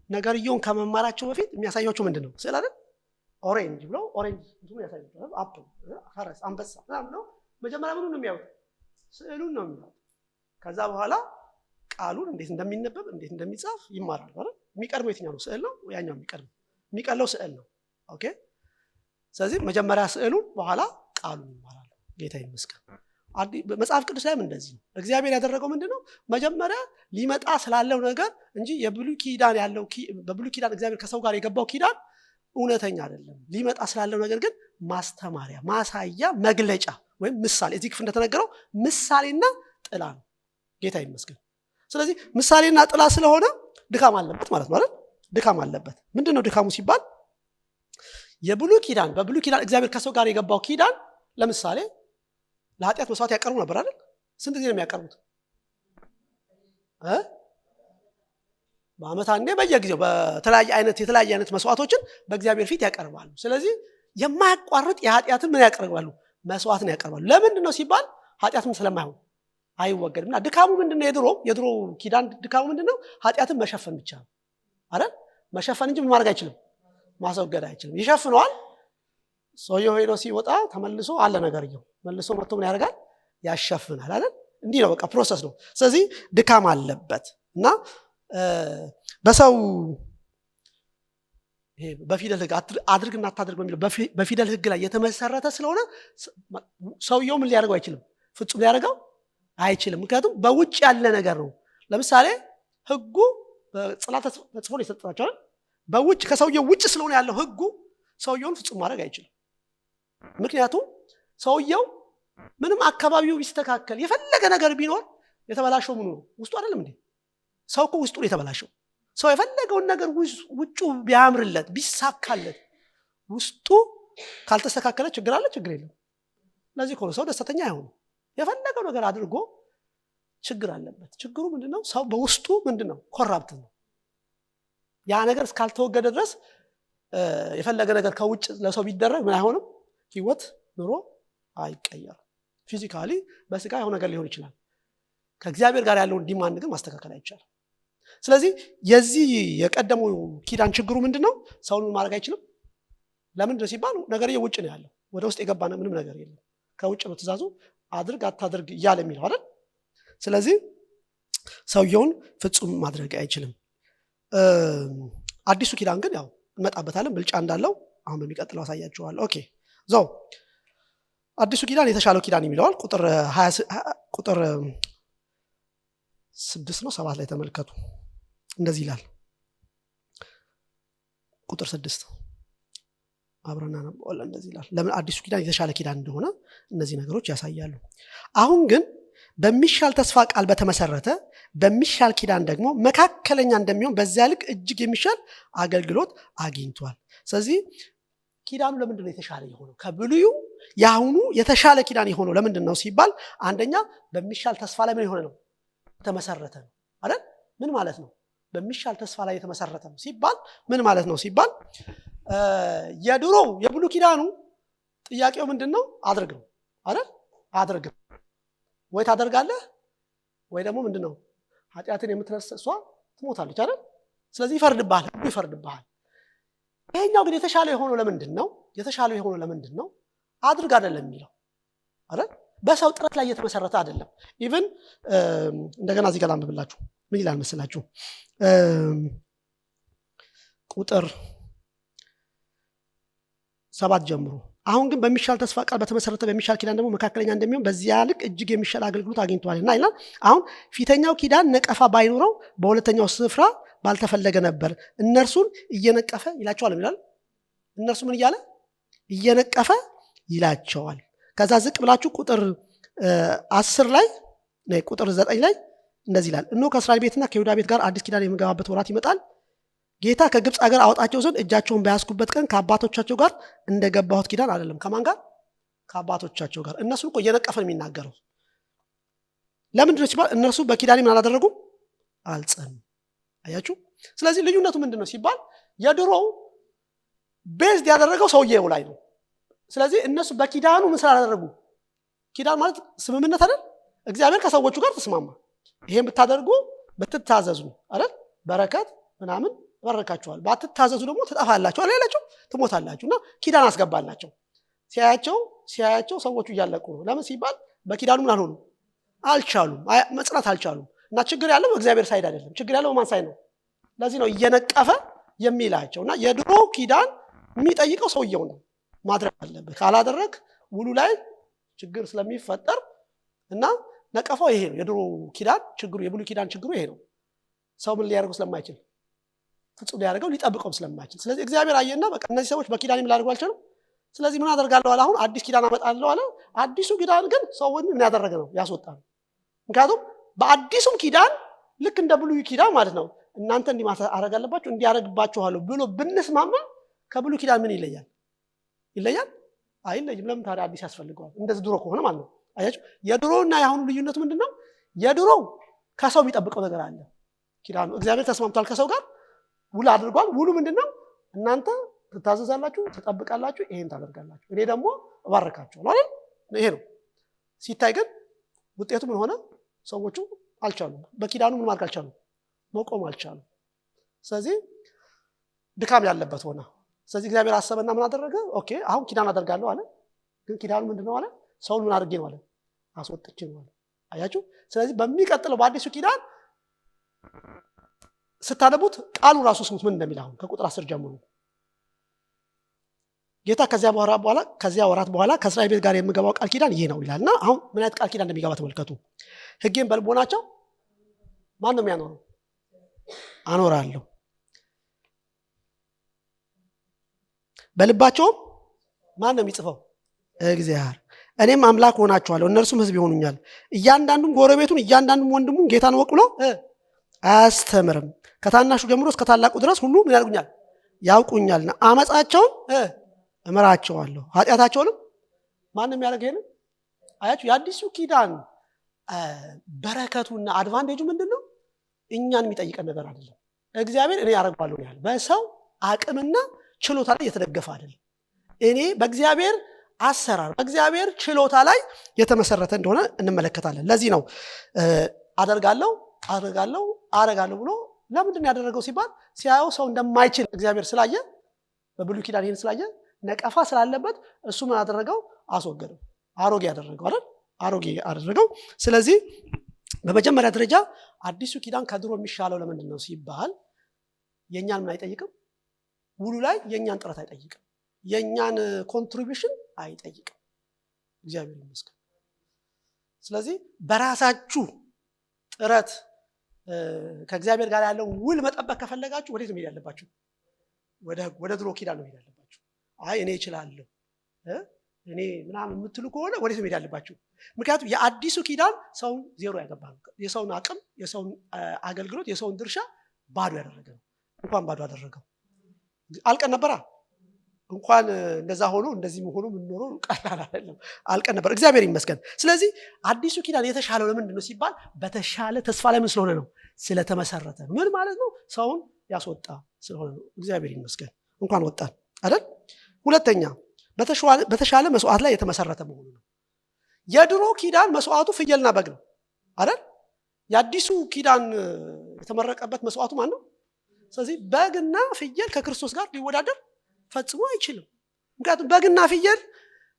ነገርየውን ከመማራቸው በፊት የሚያሳያቸው ምንድነው? ስዕል አይደል? ኦሬንጅ ብለው ኦሬንጅ እንትኑ ያሳያቸው አፕል፣ ፈረስ፣ አንበሳ ምናምን ነው። መጀመሪያ ምኑን ነው የሚያዩት? ስዕሉን ነው የሚያዩት። ከዛ በኋላ ቃሉን እንዴት እንደሚነበብ እንዴት እንደሚጻፍ ይማራሉ አይደል? የሚቀርበው የትኛው ነው? ስዕል ነው ያኛው የሚቀርበው? የሚቀለው ስዕል ነው። ኦኬ። ስለዚህ መጀመሪያ ስዕሉን በኋላ ቃሉን ይማራሉ። ጌታ ይመስገን። መጽሐፍ ቅዱስ ላይም እንደዚህ ነው። እግዚአብሔር ያደረገው ምንድነው? መጀመሪያ ሊመጣ ስላለው ነገር እንጂ የብሉይ ኪዳን ያለው በብሉይ ኪዳን እግዚአብሔር ከሰው ጋር የገባው ኪዳን እውነተኛ አይደለም። ሊመጣ ስላለው ነገር ግን ማስተማሪያ፣ ማሳያ፣ መግለጫ ወይም ምሳሌ እዚህ ክፍል እንደተነገረው ምሳሌና ጥላ ነው። ጌታ ይመስገን። ስለዚህ ምሳሌና ጥላ ስለሆነ ድካም አለበት ማለት ነው አይደል? ድካም አለበት። ምንድነው ድካሙ ሲባል የብሉይ ኪዳን በብሉይ ኪዳን እግዚአብሔር ከሰው ጋር የገባው ኪዳን ለምሳሌ ለኃጢአት መስዋዕት ያቀርቡ ነበር አይደል? ስንት ጊዜ ነው የሚያቀርቡት? በአመት አንዴ በየጊዜው የተለያየ አይነት መስዋዕቶችን በእግዚአብሔር ፊት ያቀርባሉ። ስለዚህ የማያቋርጥ የኃጢአትን ምን ያቀርባሉ? መስዋዕትን ያቀርባሉ። ለምንድን ነው ሲባል ኃጢአትም ስለማይሆን አይወገድምና። ድካሙ ምንድነው? የድሮ ኪዳን ድካሙ ምንድነው? ኃጢአትን መሸፈን ብቻ ነው አይደል? መሸፈን እንጂ ምን ማድረግ አይችልም፣ ማስወገድ አይችልም። ይሸፍነዋል። ሰውየው ሄዶ ሲወጣ ተመልሶ አለ ነገርየው መልሶ መጥቶ ምን ያደርጋል? ያሸፍናል አይደል? እንዲህ ነው በቃ ፕሮሰስ ነው። ስለዚህ ድካም አለበት እና በሰው ይሄ በፊደል ህግ አድርግና አታድርግ በሚለው በፊደል ህግ ላይ የተመሰረተ ስለሆነ ሰውየው ምን ሊያደርገው አይችልም፣ ፍጹም ሊያደርገው አይችልም። ምክንያቱም በውጭ ያለ ነገር ነው። ለምሳሌ ህጉ በጽላት ተጽፎ ነው የተሰጣቸው። በውጭ ከሰውየው ውጭ ስለሆነ ያለው ህጉ ሰውየውን ፍጹም ማድረግ አይችልም። ምክንያቱም ሰውየው ምንም አካባቢው ቢስተካከል የፈለገ ነገር ቢኖር የተበላሸው ምኑ ነው? ውስጡ አይደለም እንዴ? ሰው እኮ ውስጡ ነው የተበላሸው። ሰው የፈለገውን ነገር ውጩ ቢያምርለት ቢሳካለት ውስጡ ካልተስተካከለ ችግር አለ? ችግር የለም። ለዚህ እኮ ነው ሰው ደስተኛ አይሆንም። የፈለገው ነገር አድርጎ ችግር አለበት። ችግሩ ምንድነው? ሰው በውስጡ ምንድነው? ኮራፕት ነው። ያ ነገር እስካልተወገደ ድረስ የፈለገ ነገር ከውጭ ለሰው ቢደረግ ምን አይሆንም? ህይወት ኑሮ አይቀየርም። ፊዚካሊ በስጋ የሆነ ነገር ሊሆን ይችላል። ከእግዚአብሔር ጋር ያለውን ዲማንድ ግን ማስተካከል አይቻልም። ስለዚህ የዚህ የቀደመው ኪዳን ችግሩ ምንድነው? ሰውን ማድረግ አይችልም። ለምንድነው ሲባል ነገር የውጭ ነው ያለው። ወደ ውስጥ የገባ ምንም ነገር የለም። ከውጭ ነው ትእዛዙ፣ አድርግ አታድርግ እያለ የሚለው አይደል? ስለዚህ ሰውየውን ፍጹም ማድረግ አይችልም። አዲሱ ኪዳን ግን ያው እንመጣበታለን፣ ብልጫ እንዳለው አሁን በሚቀጥለው አሳያችኋለሁ። ኦኬ ዞ አዲሱ ኪዳን የተሻለው ኪዳን የሚለዋል ቁጥር 6 ነው 7 ላይ ተመልከቱ። እንደዚህ ይላል ቁጥር 6 አብረና ነው እንደዚህ ይላል። ለምን አዲሱ ኪዳን የተሻለ ኪዳን እንደሆነ እነዚህ ነገሮች ያሳያሉ። አሁን ግን በሚሻል ተስፋ ቃል በተመሰረተ በሚሻል ኪዳን ደግሞ መካከለኛ እንደሚሆን በዚያ ልክ እጅግ የሚሻል አገልግሎት አግኝቷል። ስለዚህ ኪዳኑ ለምንድን ነው የተሻለ የሆነው? ከብሉዩ ያሁኑ የተሻለ ኪዳን የሆነው ለምንድን ነው ሲባል አንደኛ በሚሻል ተስፋ ላይ ምን የሆነ ነው? የተመሰረተ ነው አይደል? ምን ማለት ነው? በሚሻል ተስፋ ላይ የተመሰረተ ነው ሲባል ምን ማለት ነው ሲባል የድሮው የብሉይ ኪዳኑ ጥያቄው ምንድነው? አድርግ ነው አይደል? አድርግ ወይ ታደርጋለህ ወይ ደግሞ ምንድነው? ኃጢአትን የምትረሳ ትሞታለች አይደል? ስለዚህ ይፈርድብሃል። ይሄኛው ግን የተሻለ የሆነው ለምንድን ነው? የተሻለ የሆነው ለምንድን ነው? አድርግ አይደለም የሚለው አይደል? በሰው ጥረት ላይ የተመሰረተ አይደለም። ኢቭን እንደገና እዚህ ጋር አንብብላችሁ ምን ይላል መሰላችሁ? ቁጥር 7 ጀምሮ አሁን ግን በሚሻል ተስፋ ቃል በተመሰረተ በሚሻል ኪዳን ደግሞ መካከለኛ እንደሚሆን በዚያ ልክ እጅግ የሚሻል አገልግሎት አግኝቷልና ይላል። አሁን ፊተኛው ኪዳን ነቀፋ ባይኖረው በሁለተኛው ስፍራ ባልተፈለገ ነበር። እነርሱን እየነቀፈ ይላቸዋል ይላል። እነርሱ ምን እያለ እየነቀፈ ይላቸዋል። ከዛ ዝቅ ብላችሁ ቁጥር 10 ላይ ቁጥር 9 ላይ እንደዚህ ይላል እነሆ ከእስራኤል ቤትና ከይሁዳ ቤት ጋር አዲስ ኪዳን የምገባበት ወራት ይመጣል ጌታ ከግብፅ ሀገር አወጣቸው ዘንድ እጃቸውን በያዝኩበት ቀን ከአባቶቻቸው ጋር እንደገባሁት ኪዳን አይደለም ከማን ጋር ከአባቶቻቸው ጋር እነሱን እኮ እየነቀፈ ነው የሚናገረው ለምንድን ነው ሲባል እነሱ በኪዳኔ ምን አላደረጉም አልጸኑም አያችሁ ስለዚህ ልዩነቱ ምንድነው ሲባል የድሮው ቤዝድ ያደረገው ሰውየው ላይ ነው ስለዚህ እነሱ በኪዳኑ ምን ስላደረጉ ኪዳን ማለት ስምምነት አይደል እግዚአብሔር ከሰዎቹ ጋር ተስማማ ይሄን ብታደርጉ በትታዘዙ አይደል በረከት ምናምን ባረካችኋል ባትታዘዙ ደግሞ ትጠፋላችሁ አላላችሁ ትሞታላችሁና ኪዳን አስገባላችሁ ሲያያቸው ሰዎቹ እያለቁ ነው ለምን ሲባል በኪዳኑ ምን አልሆኑ አልቻሉም መጽናት አልቻሉም እና ችግር ያለው እግዚአብሔር ሳይድ አይደለም ችግር ያለው ማን ሳይድ ነው ለዚህ ነው እየነቀፈ የሚላቸውና የድሮ ኪዳን የሚጠይቀው ሰውየው ነው ማድረግ አለበት ካላደረክ ውሉ ላይ ችግር ስለሚፈጠር እና ነቀፋው ይሄ ነው የድሮ ኪዳን ችግሩ የብሉ ኪዳን ችግሩ ይሄ ነው ሰው ምን ሊያደርገው ስለማይችል ፍጹም ሊያደርገው ሊጠብቀው ስለማይችል ስለዚህ እግዚአብሔር አየና በቃ እነዚህ ሰዎች በኪዳን ምን ሊያደርጉ አልቻሉም ስለዚህ ምን አደርጋለሁ አለ አሁን አዲስ ኪዳን አመጣለሁ አለ አዲሱ ኪዳን ግን ሰውን ምን ያደረገ ነው ያስወጣል ምክንያቱም በአዲሱም ኪዳን ልክ እንደ ብሉይ ኪዳን ማለት ነው እናንተ እንዲማታረግ አለባችሁ እንዲያረግባችኋለሁ ብሎ ብንስማማ ከብሉይ ኪዳን ምን ይለያል አይለይም ለምን ታዲያ አዲስ ያስፈልገዋል እንደዚህ ድሮ ከሆነ ማለት ነው አያችሁ የድሮና ያሁኑ ልዩነቱ ምንድነው የድሮው ከሰው የሚጠብቀው ነገር አለ ኪዳኑ እግዚአብሔር ተስማምቷል ከሰው ጋር ውል አድርጓል ውሉ ምንድነው እናንተ ትታዘዛላችሁ ተጠብቃላችሁ ይሄን ታደርጋላችሁ እኔ ደግሞ እባርካችኋለሁ አይደል ይሄ ነው ሲታይ ግን ውጤቱ ምን ሆነ ሰዎቹ አልቻሉም በኪዳኑ ምን ማድረግ አልቻሉም መቆም አልቻሉም ስለዚህ ድካም ያለበት ሆነ ስለዚህ እግዚአብሔር አሰበና ምን አደረገ ኦኬ አሁን ኪዳን አደርጋለሁ አለ ግን ኪዳኑ ምንድነው አለ ሰውን ምን አድርጌ ነው አለ አስወጥቼ ነው አለ አያችሁ ስለዚህ በሚቀጥለው በአዲሱ ኪዳን ስታነቡት ቃሉ ራሱ ስሙት ምን እንደሚል አሁን ከቁጥር 10 ጀምሮ ጌታ ከዚያ ወራት በኋላ ከእስራኤል ቤት ጋር የምገባው ቃል ኪዳን ይሄ ነው ይላልና አሁን ምን አይነት ቃል ኪዳን እንደሚገባ ተመልከቱ ሕጌን በልቦናቸው ማን ነው የሚያኖረው አኖራለሁ በልባቸው ማን ነው የሚጽፈው እግዚአብሔር እኔም አምላክ ሆናቸዋለሁ እነርሱም ሕዝብ ይሆኑኛል እያንዳንዱም ጎረቤቱን እያንዳንዱም ወንድሙን ጌታን ወቅ ብሎ አያስተምርም ከታናሹ ጀምሮ እስከ ታላቁ ድረስ ሁሉ ምን ያደርጉኛል ያውቁኛልና አመጻቸውን እመራቸዋለሁ ኃጢአታቸውንም ማንም ያደርግ ይሄን አያችሁ የአዲሱ ኪዳን በረከቱና አድቫንቴጁ ምንድነው እኛን የሚጠይቀን ነገር አይደለም እግዚአብሔር እኔ ያደርጋለሁ ያለ በሰው አቅምና ችሎታ ላይ የተደገፈ አይደለም እኔ በእግዚአብሔር አሰራር በእግዚአብሔር ችሎታ ላይ የተመሰረተ እንደሆነ እንመለከታለን ለዚህ ነው አደርጋለሁ ብሎ ለምንድን ነው ያደረገው ሲባል ሲያየው ሰው እንደማይችል እግዚአብሔር ስላየ በብሉይ ኪዳን ይሄን ስላየ ነቀፋ ስላለበት እሱ ምን አደረገው አስወገደው አሮጌ አደረገው ስለዚህ በመጀመሪያ ደረጃ አዲሱ ኪዳን ከድሮ የሚሻለው ለምንድን ነው ሲባል የኛን ምን አይጠይቅም ውሉ ላይ የኛን ጥረት አይጠይቅም የኛን ኮንትሪቢዩሽን አይጠይቅም እግዚአብሔር ይመስገን ስለዚህ በራሳችሁ ጥረት ከእግዚአብሔር ጋር ያለው ውል መጠበቅ ከፈለጋችሁ ወዴት ነው መሄድ ያለባችሁ ወደ ድሮ ኪዳን ነው መሄድ ያለባችሁ አይ እኔ እችላለሁ እኔ ምናምን የምትሉ ከሆነ ወዴት ነው መሄድ ያለባችሁ ምክንያቱም የአዲሱ ኪዳን ሰውን ዜሮ ያገባል የሰውን አቅም የሰውን አገልግሎት የሰውን ድርሻ ባዶ ያደረገ ነው እንኳን ባዶ አደረገው አልቀን ነበራ እንኳን እንደዛ ሆኖ እንደዚህ ሆኖ ምን ኖሮ ቀላል አይደለም አልቀን ነበር እግዚአብሔር ይመስገን ስለዚህ አዲሱ ኪዳን የተሻለው ለምንድን ነው ሲባል በተሻለ ተስፋ ላይ ምን ስለሆነ ነው ስለተመሰረተ ምን ማለት ነው ሰውን ያስወጣ ስለሆነ ነው እግዚአብሔር ይመስገን እንኳን ወጣን አይደል ሁለተኛ በተሻለ መስዋዕት ላይ የተመሰረተ መሆኑ ነው የድሮ ኪዳን መስዋዕቱ ፍየልና በግ ነው አይደል የአዲሱ ኪዳን የተመረቀበት መስዋዕቱ ማን ነው ስለዚህ በግና ፍየል ከክርስቶስ ጋር ሊወዳደር ፈጽሞ አይችልም ምክንያቱም በግና ፍየል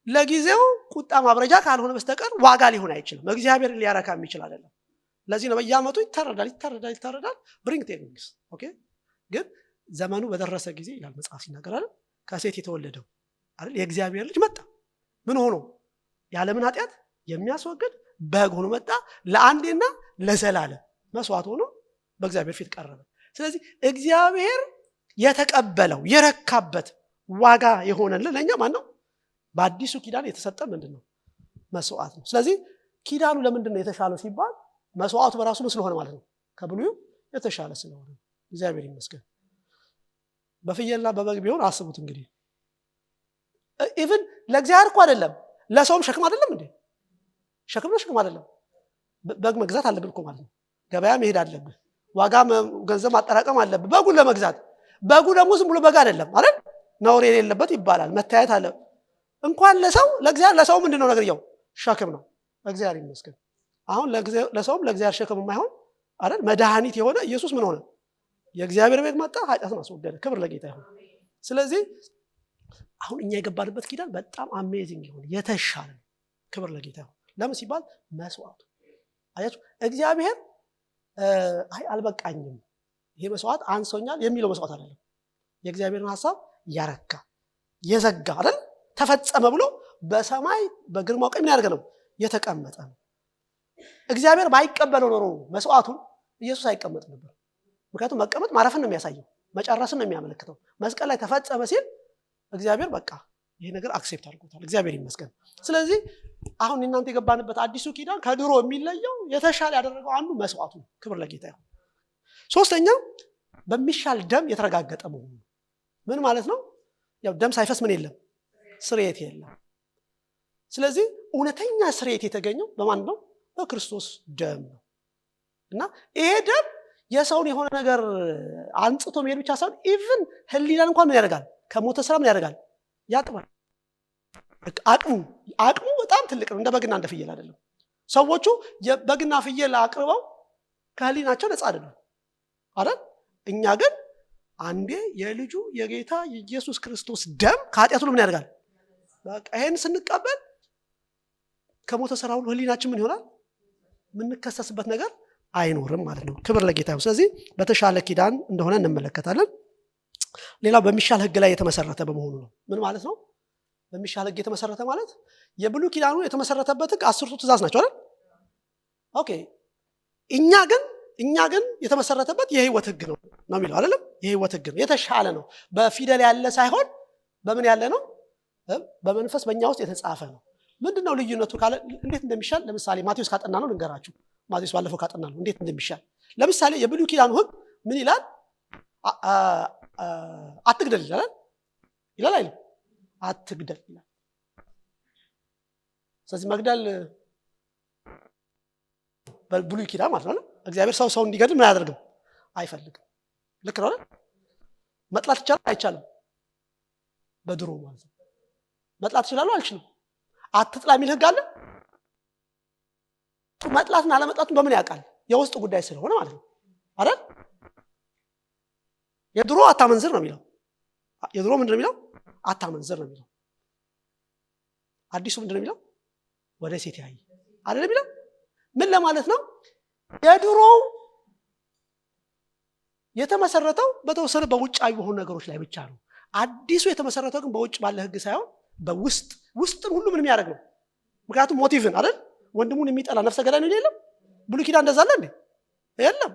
ለጊዜው ቁጣ ማብረጃ ካልሆነ በስተቀር ዋጋ ሊሆን አይችልም እግዚአብሔር ሊያረካ የሚችል አይደለም ለዚህ ነው በየዓመቱ ይታረዳል bring things ኦኬ ግን ዘመኑ በደረሰ ጊዜ ይላል መጽሐፍ ሲናገራል ከሴት የተወለደው አይደል የእግዚአብሔር ልጅ መጣ ምን ሆኖ ያለምን ኃጢአት የሚያስወግድ በግ ሆኖ መጣ ለአንዴና ለዘላለም መስዋዕት ሆኖ በእግዚአብሔር ፊት ቀረበ ስለዚህ እግዚአብሔር የተቀበለው የረካበት ዋጋ የሆነልን ለኛ ማን ነው በአዲሱ ኪዳን የተሰጠ ምንድነው መስዋዕት ነው ስለዚህ ኪዳኑ ለምንድን ነው የተሻለው ሲባል መስዋዕቱ በራሱ ምን ስለሆነ ማለት ነው? ከብሉዩ የተሻለ ስለሆነ። እግዚአብሔር ይመስገን። በፍየልና በበግ ቢሆን አስቡት እንግዲህ ኢቭን ለእግዚአብሔር እኮ አይደለም ለሰውም ሸክም አይደለም እንዴ? ሸክም ነው ሸክም አይደለም? በግ መግዛት አለብን እኮ ማለት ነው። ገበያ መሄድ አለብን፣ ዋጋ ገንዘብ ማጠራቀም አለብን በጉን ለመግዛት። በጉ ደግሞ ዝም ብሎ በግ አይደለም አይደል? ነውር የሌለበት ይባላል፣ መታየት አለ። እንኳን ለሰው ለእግዚአብሔር ለሰው ምንድነው ነገርየው? ሸክም ነው። እግዚአብሔር ይመስገን። አሁን ለሰውም ለእግዚአብሔር ሸክም የማይሆን አይደል መድኃኒት የሆነ ኢየሱስ ምን ሆነ? የእግዚአብሔር ቤት መጣ፣ ኃጢአትን አስወገደ። ክብር ለጌታ ይሁን። ስለዚህ አሁን እኛ የገባንበት ኪዳን በጣም አሜዚንግ ይሁን የተሻለ። ክብር ለጌታ ይሁን። ለምን ሲባል መስዋዕቱ አያችሁ፣ እግዚአብሔር አይ አልበቃኝም ይሄ መስዋዕት አንሶኛል የሚለው መስዋዕት አይደለም። የእግዚአብሔርን ሐሳብ ያረካ የዘጋ አይደል ተፈጸመ ብሎ በሰማይ በግርማው ቀኝ ምን ያደርገ ነው? የተቀመጠ ነው። እግዚአብሔር ባይቀበለው ኖሮ መስዋዕቱን ኢየሱስ አይቀመጥም ነበር። ምክንያቱም መቀመጥ ማረፍን ነው የሚያሳየው፣ መጨረስን ነው የሚያመለክተው። መስቀል ላይ ተፈጸመ ሲል እግዚአብሔር በቃ ይሄ ነገር አክሴፕት አድርጎታል። እግዚአብሔር ይመስገን። ስለዚህ አሁን እናንተ የገባንበት አዲሱ ኪዳን ከድሮ የሚለየው የተሻለ ያደረገው አንዱ መስዋዕቱ ነው። ክብር ለጌታ ይሁን። ሶስተኛው በሚሻል ደም የተረጋገጠ መሆኑ። ምን ማለት ነው? ያው ደም ሳይፈስ ምን የለም? ስርየት የለም። ስለዚህ እውነተኛ ስርየት የተገኘው በማን ነው? በክርስቶስ ደም ነው። እና ይሄ ደም የሰውን የሆነ ነገር አንጽቶ መሄድ ብቻ ሳይሆን ኢቭን ህሊናን እንኳን ምን ያደርጋል? ከሞተ ስራ ምን ያደርጋል? ያጥባል። አቅሙ በጣም ትልቅ ነው። እንደ በግና እንደ ፍየል አይደለም። ሰዎቹ የበግና ፍየል አቅርበው ከህሊናቸው ነፃ አይደሉም አይደል? እኛ ግን አንዴ የልጁ የጌታ የኢየሱስ ክርስቶስ ደም ከኃጢአቱ ምን ያደርጋል? በቃ ይሄን ስንቀበል ከሞተ ስራ ሁሉ ህሊናችን ምን ይሆናል? ምንከሰስበት ነገር አይኖርም ማለት ነው። ክብር ለጌታ ይሁን። ስለዚህ በተሻለ ኪዳን እንደሆነ እንመለከታለን። ሌላው በሚሻል ህግ ላይ የተመሰረተ በመሆኑ ነው። ምን ማለት ነው? በሚሻል ህግ የተመሰረተ ማለት የብሉይ ኪዳኑ የተመሰረተበት ህግ 10ቱ ትእዛዝ ናቸው አይደል? ኦኬ። እኛ ግን የተመሰረተበት የህይወት ህግ ነው የሚለው አይደለም? የህይወት ህግ ነው። የተሻለ ነው። በፊደል ያለ ሳይሆን በምን ያለ ነው? በመንፈስ በእኛ ውስጥ የተጻፈ ነው። ምንድነው ልዩነቱ ካለ እንዴት እንደሚሻል ለምሳሌ ማቴዎስ ካጠና ነው ልንገራችሁ። ማቴዎስ ባለፈው ካጠና ነው እንዴት እንደሚሻል። ለምሳሌ የብሉይ ኪዳኑ ህግ ምን ይላል? አትግደል ይላል አይደል? አትግደል ይላል። ስለዚህ መግደል በብሉይ ኪዳን ማለት ነው። እግዚአብሔር ሰው እንዲገድል ምን አያደርግም? አይፈልግም። ልክ ነው አይደል? መጥላት ይቻላል አይቻልም? በድሮ ማለት ነው መጥላት ይችላል አልችልም? አትጥላ የሚል ህግ አለ። መጥላትና አለመጥላቱን በምን ያውቃል? የውስጥ ጉዳይ ስለሆነ ማለት ነው አይደል? የድሮ አታመንዝር ነው የሚለው። የድሮ ምንድን ነው የሚለው? አታመንዝር ነው የሚለው። አዲሱ ምንድን ነው የሚለው? ወደ ሴት ያይ አይደል የሚለው። ምን ለማለት ነው? የድሮው የተመሰረተው በተወሰነ በውጫዊ በሆኑ ነገሮች ላይ ብቻ ነው። አዲሱ የተመሰረተው ግን በውጭ ባለ ህግ ሳይሆን ውስጥን ሁሉ ምን የሚያደርግ ነው። ምክንያቱም ሞቲቭን አይደል? ወንድሙን የሚጠላ ነፍሰ ገዳይ ነው የለም። ብሉይ ኪዳን እንደዛ አለ እንዴ? የለም።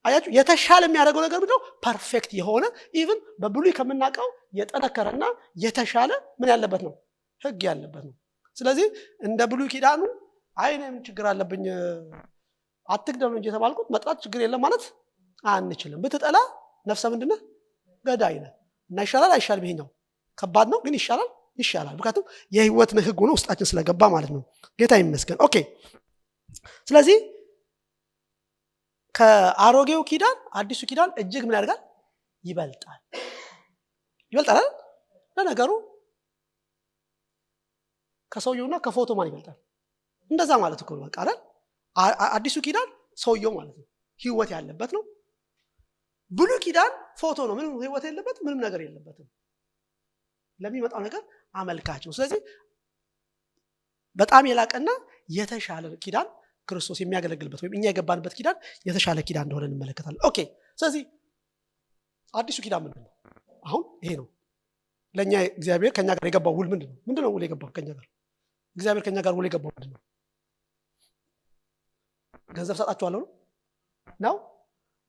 አያችሁ፣ የተሻለ የሚያደርገው ነገር ምንድነው? ፐርፌክት የሆነ ኢቭን በብሉይ ከምናውቀው የጠነከረና የተሻለ ምን ያለበት ነው? ህግ ያለበት ነው። ስለዚህ እንደ ብሉይ ኪዳኑ አይኔም ችግር አለብኝ አትግደሉ እንጂ የተባልኩት መጥላት ችግር የለም ማለት አንችልም። ብትጠላ ነፍሰ ምንድነህ? ገዳይ ነህ። እና ይሻላል አይሻልም? ይሄኛው ከባድ ነው ግን ይሻላል። ምክንያቱም የህይወት ህግ ሆኖ ውስጣችን ስለገባ ማለት ነው። ጌታ ይመስገን። ኦኬ። ስለዚህ ከአሮጌው ኪዳን አዲሱ ኪዳን እጅግ ምን ያደርጋል? ይበልጣል አይደል? ለነገሩ ከሰውየውና ከፎቶ ማን ይበልጣል? እንደዛ ማለት እኮ ነው። በቃ አይደል? አዲሱ ኪዳን ሰውየው ማለት ነው፣ ህይወት ያለበት ነው። ብሉይ ኪዳን ፎቶ ነው፣ ምንም ህይወት የለበት፣ ምንም ነገር የለበትም። ለሚመጣው ነገር አመልካች ነው። ስለዚህ በጣም የላቀና የተሻለ ኪዳን ክርስቶስ የሚያገለግልበት ወይም እኛ የገባንበት ኪዳን የተሻለ ኪዳን እንደሆነ እንመለከታለን። ኦኬ። ስለዚህ አዲሱ ኪዳን ምንድነው? አሁን ይሄ ነው ለኛ እግዚአብሔር ከኛ ጋር የገባው ውል ምንድነው? ውል የገባው ከኛ ጋር እግዚአብሔር ከኛ ጋር ውል የገባው ምንድነው? ገንዘብ ሰጣችኋለሁ ነው?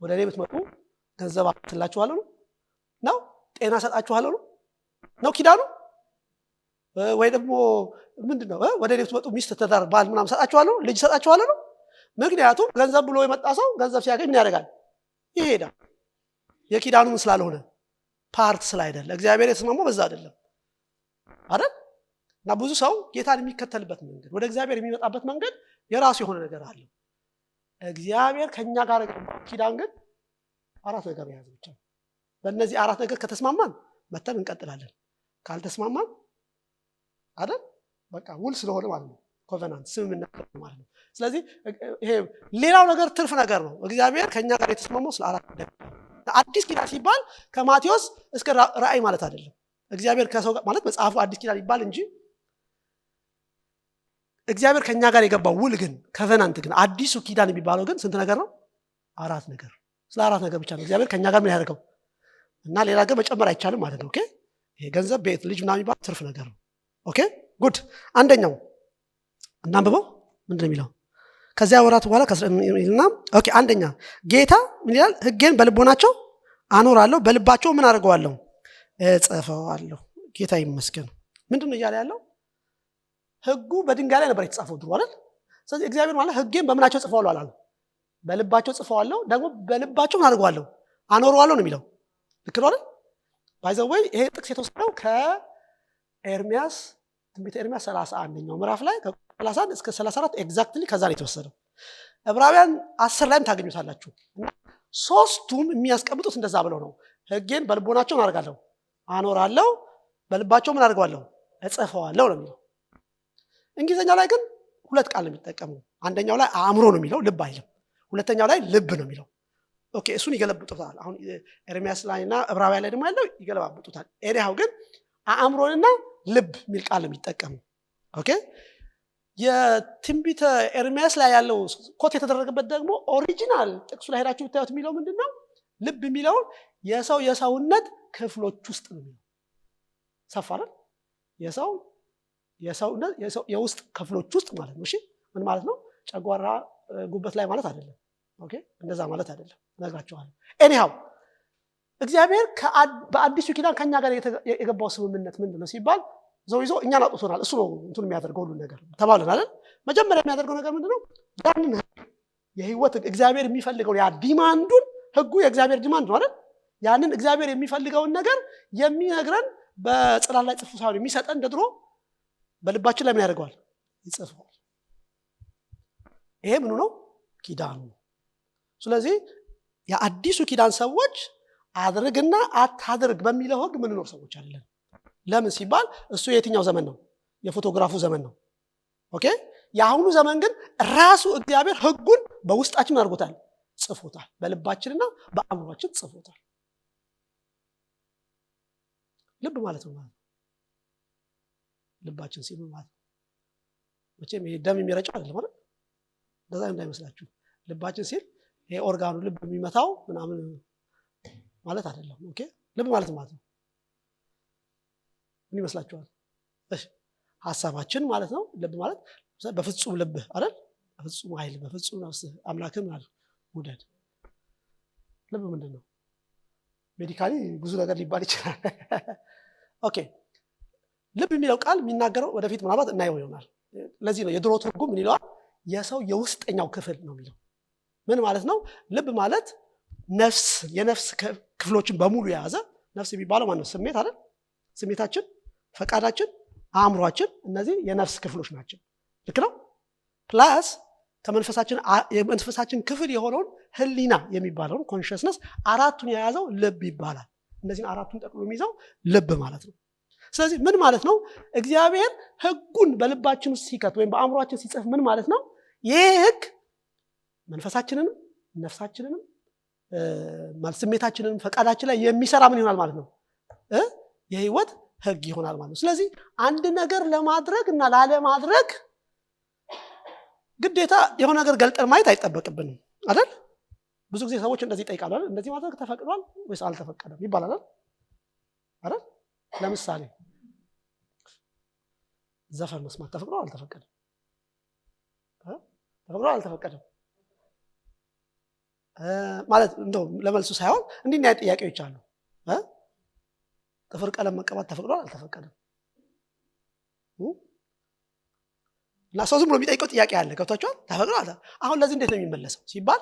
ወደ እኔ ብትመጡ ገንዘብ አትላችኋለሁ ነው? ጤና ሰጣችኋለሁ ነው ኪዳኑ? ወይ ደግሞ ምንድነው ወደ ቤት ወጡ ሚስት ተዳር ባል ምናምን ሰጣቸዋለሁ ልጅ ሰጣቸዋለሁ ነው። ምክንያቱም ገንዘብ ብሎ የመጣ ሰው ገንዘብ ሲያገኝ ምን ያደርጋል? ይሄዳል። የኪዳኑን ስላልሆነ ፓርት ስላይደለ እግዚአብሔር የተስማማው በዛ አይደለም አይደል? እና ብዙ ሰው ጌታን የሚከተልበት መንገድ ወደ እግዚአብሔር የሚመጣበት መንገድ የራሱ የሆነ ነገር አለ። እግዚአብሔር ከኛ ጋር ኪዳን ግን አራት ነገር ያዘ ብቻ። በእነዚህ አራት ነገር ከተስማማን መተን እንቀጥላለን። ካልተስማማን አይደል በቃ ውል ስለሆነ ማለት ነው። ኮቨናንት ስምምነት ማለት ነው። ስለዚህ ይሄ ሌላው ነገር ትርፍ ነገር ነው። እግዚአብሔር ከኛ ጋር የተስማማው ስለ አራት ነገር። አዲስ ኪዳን ሲባል ከማቴዎስ እስከ ራእይ ማለት አይደለም። እግዚአብሔር ከሰው ጋር ማለት መጽሐፉ አዲስ ኪዳን ይባል እንጂ እግዚአብሔር ከኛ ጋር የገባው ውል ግን ኮቨናንት ግን አዲሱ ኪዳን የሚባለው ግን ስንት ነገር ነው? አራት ነገር። ስለ አራት ነገር ብቻ ነው እግዚአብሔር ከኛ ጋር ምን ያደርገው እና ሌላ ነገር መጨመር አይቻልም ማለት ነው። ኦኬ ይሄ ገንዘብ ቤት ልጅ ምናምን የሚባል ትርፍ ነገር ነው። ኦኬ ጉድ አንደኛው እናንብበው ምንድነው የሚለው ከዚያ ወራት በኋላ ከስረምና ኦኬ አንደኛ ጌታ ምን ይላል? ሕጌን በልቦናቸው አኖራለሁ በልባቸው ምን አደርገዋለሁ? እጽፈዋለሁ። ጌታ ይመስገን። ምንድነው እያለ ያለው? ሕጉ በድንጋይ ላይ ነበር የተጻፈው ድሮ አይደል? ስለዚህ እግዚአብሔር ማለት ሕጌን በምናቸው ጽፈዋለሁ አላለ? በልባቸው ጽፈዋለሁ ደግሞ በልባቸው ምን አደርገዋለሁ? አኖረዋለሁ ነው የሚለው። ልክ ነው አይደል? ባይ ዘ ወይ ይሄ ጥቅስ የተወሰደው ከኤርሚያስ ትንቢተ ኤርሚያስ 31ኛው ምዕራፍ ላይ ከ31 እስከ 34 ኤግዛክትሊ ከዛ ነው የተወሰደው። ዕብራውያን 10 ላይም ታገኙታላችሁ። ሶስቱም የሚያስቀምጡት እንደዛ ብለው ነው። ሕጌን በልቦናቸው አደርጋለሁ አኖራለሁ በልባቸው ምን አደርገዋለሁ? እጽፈዋለሁ ነው የሚለው። እንግሊዘኛ ላይ ግን ሁለት ቃል ነው የሚጠቀመው። አንደኛው ላይ አእምሮ ነው የሚለው ልብ አይልም። ሁለተኛው ላይ ልብ ነው የሚለው። ኦኬ እሱን ይገለብጡታል። አሁን ኤርሚያስ ላይና ዕብራውያን ላይ ደግሞ ያለው ይገለባብጡታል። ኤሪያው ግን አእምሮንና ልብ የሚል ቃል ነው የሚጠቀመው። ኦኬ የትንቢተ ኤርሚያስ ላይ ያለው ኮት የተደረገበት ደግሞ ኦሪጂናል ጥቅሱ ላይ ሄዳችሁ ብታዩት የሚለው ምንድነው? ልብ የሚለው የሰውነት ክፍሎች ውስጥ ነው የሚለው። ሰፋረ የውስጥ ክፍሎች ውስጥ ማለት ነው። እሺ ምን ማለት ነው? ጨጓራ ጉበት ላይ ማለት አይደለም። ኦኬ እንደዛ ማለት አይደለም። ነግራችኋለሁ። ኤኒሃው እግዚአብሔር በአዲሱ ኪዳን ከኛ ጋር የገባው ስምምነት ምንድነው ሲባል ይዞ እኛን አጥቶናል። እሱ ነው እንቱን የሚያደርገው ሁሉ ነገር ተባለን አይደል? መጀመሪያ የሚያደርገው ነገር ምንድነው? ያንን የህይወት እግዚአብሔር የሚፈልገው ያ ዲማንዱን ህጉ የእግዚአብሔር ዲማንድ ነው አይደል? ያንን እግዚአብሔር የሚፈልገውን ነገር የሚነግረን በጽላል ላይ ጽፎ ሳይሆን የሚሰጠን እንደድሮ በልባችን ላይ ምን ያደርገዋል? ይጽፈዋል። ይሄ ምኑ ነው? ኪዳኑ ነው። ስለዚህ የአዲሱ ኪዳን ሰዎች አድርግና አታድርግ በሚለው ህግ ምንኖር ሰዎች አይደለም። ለምን ሲባል እሱ የትኛው ዘመን ነው? የፎቶግራፉ ዘመን ነው። ኦኬ የአሁኑ ዘመን ግን ራሱ እግዚአብሔር ህጉን በውስጣችን አድርጎታል፣ ጽፎታል። በልባችንና በአእምሮአችን ጽፎታል። ልብ ማለት ነው ማለት ልባችን ሲል ማለት መቼም ይሄ ደም የሚረጨው አይደለም አይደል? እንደዛ እንዳይመስላችሁ። ልባችን ሲል ይሄ ኦርጋኑ ልብ የሚመታው ምናምን ማለት አይደለም። ኦኬ ልብ ማለት ነው። ምን ይመስላችኋል? እሺ ሐሳባችን ማለት ነው። ልብ ማለት በፍጹም ልብ አይደል? በፍጹም ኃይል በፍጹም ነፍስ አምላክን ማለት ውደድ። ልብ ምንድነው? ሜዲካሊ ብዙ ነገር ሊባል ይችላል። ኦኬ ልብ የሚለው ቃል የሚናገረው ወደፊት ምናልባት እናየው ይሆናል። ለዚህ ነው የድሮ ትርጉም ምን ይለዋል? የሰው የውስጠኛው ክፍል ነው የሚለው። ምን ማለት ነው? ልብ ማለት ነፍስ የነፍስ ክፍሎችን በሙሉ የያዘ ነፍስ የሚባለው ማለት ነው ስሜት አይደል? ስሜታችን፣ ፈቃዳችን፣ አእምሮአችን እነዚህ የነፍስ ክፍሎች ናቸው። ልክ ነው። ፕላስ የመንፈሳችን ክፍል የሆነውን ህሊና የሚባለውን ኮንሽስነስ አራቱን የያዘው ልብ ይባላል። እነዚህን አራቱን ጠቅሎ የሚይዘው ልብ ማለት ነው። ስለዚህ ምን ማለት ነው? እግዚአብሔር ህጉን በልባችን ውስጥ ሲከት ወይም በአእምሮአችን ሲጽፍ ምን ማለት ነው? ይሄ ህግ መንፈሳችንንም ነፍሳችንንም ስሜታችንንም ፈቃዳችን ላይ የሚሰራ ምን ይሆናል ማለት ነው? የህይወት ህግ ይሆናል ማለት ነው። ስለዚህ አንድ ነገር ለማድረግ እና ላለማድረግ ግዴታ የሆነ ነገር ገልጠን ማየት አይጠበቅብንም አይደል? ብዙ ጊዜ ሰዎች እንደዚህ ይጠይቃሉ አይደል? እንደዚህ ማድረግ ተፈቅዷል ወይስ አልተፈቀደም ይባላል አይደል? ለምሳሌ ዘፈን መስማት ተፈቅዷል አልተፈቀደም? ተፈቅዷል አልተፈቀደም ማለት እንደው ለመልሱ ሳይሆን እንዲህ ነው ጥያቄዎች አሉ። ጥፍር ቀለም መቀባት ተፈቅዷል አልተፈቀደም? እና ሰው ዝም ብሎ የሚጠይቀው ጥያቄ አለ። ገብቷችኋል? ተፈቅዷል። አሁን ለዚህ እንዴት ነው የሚመለሰው ሲባል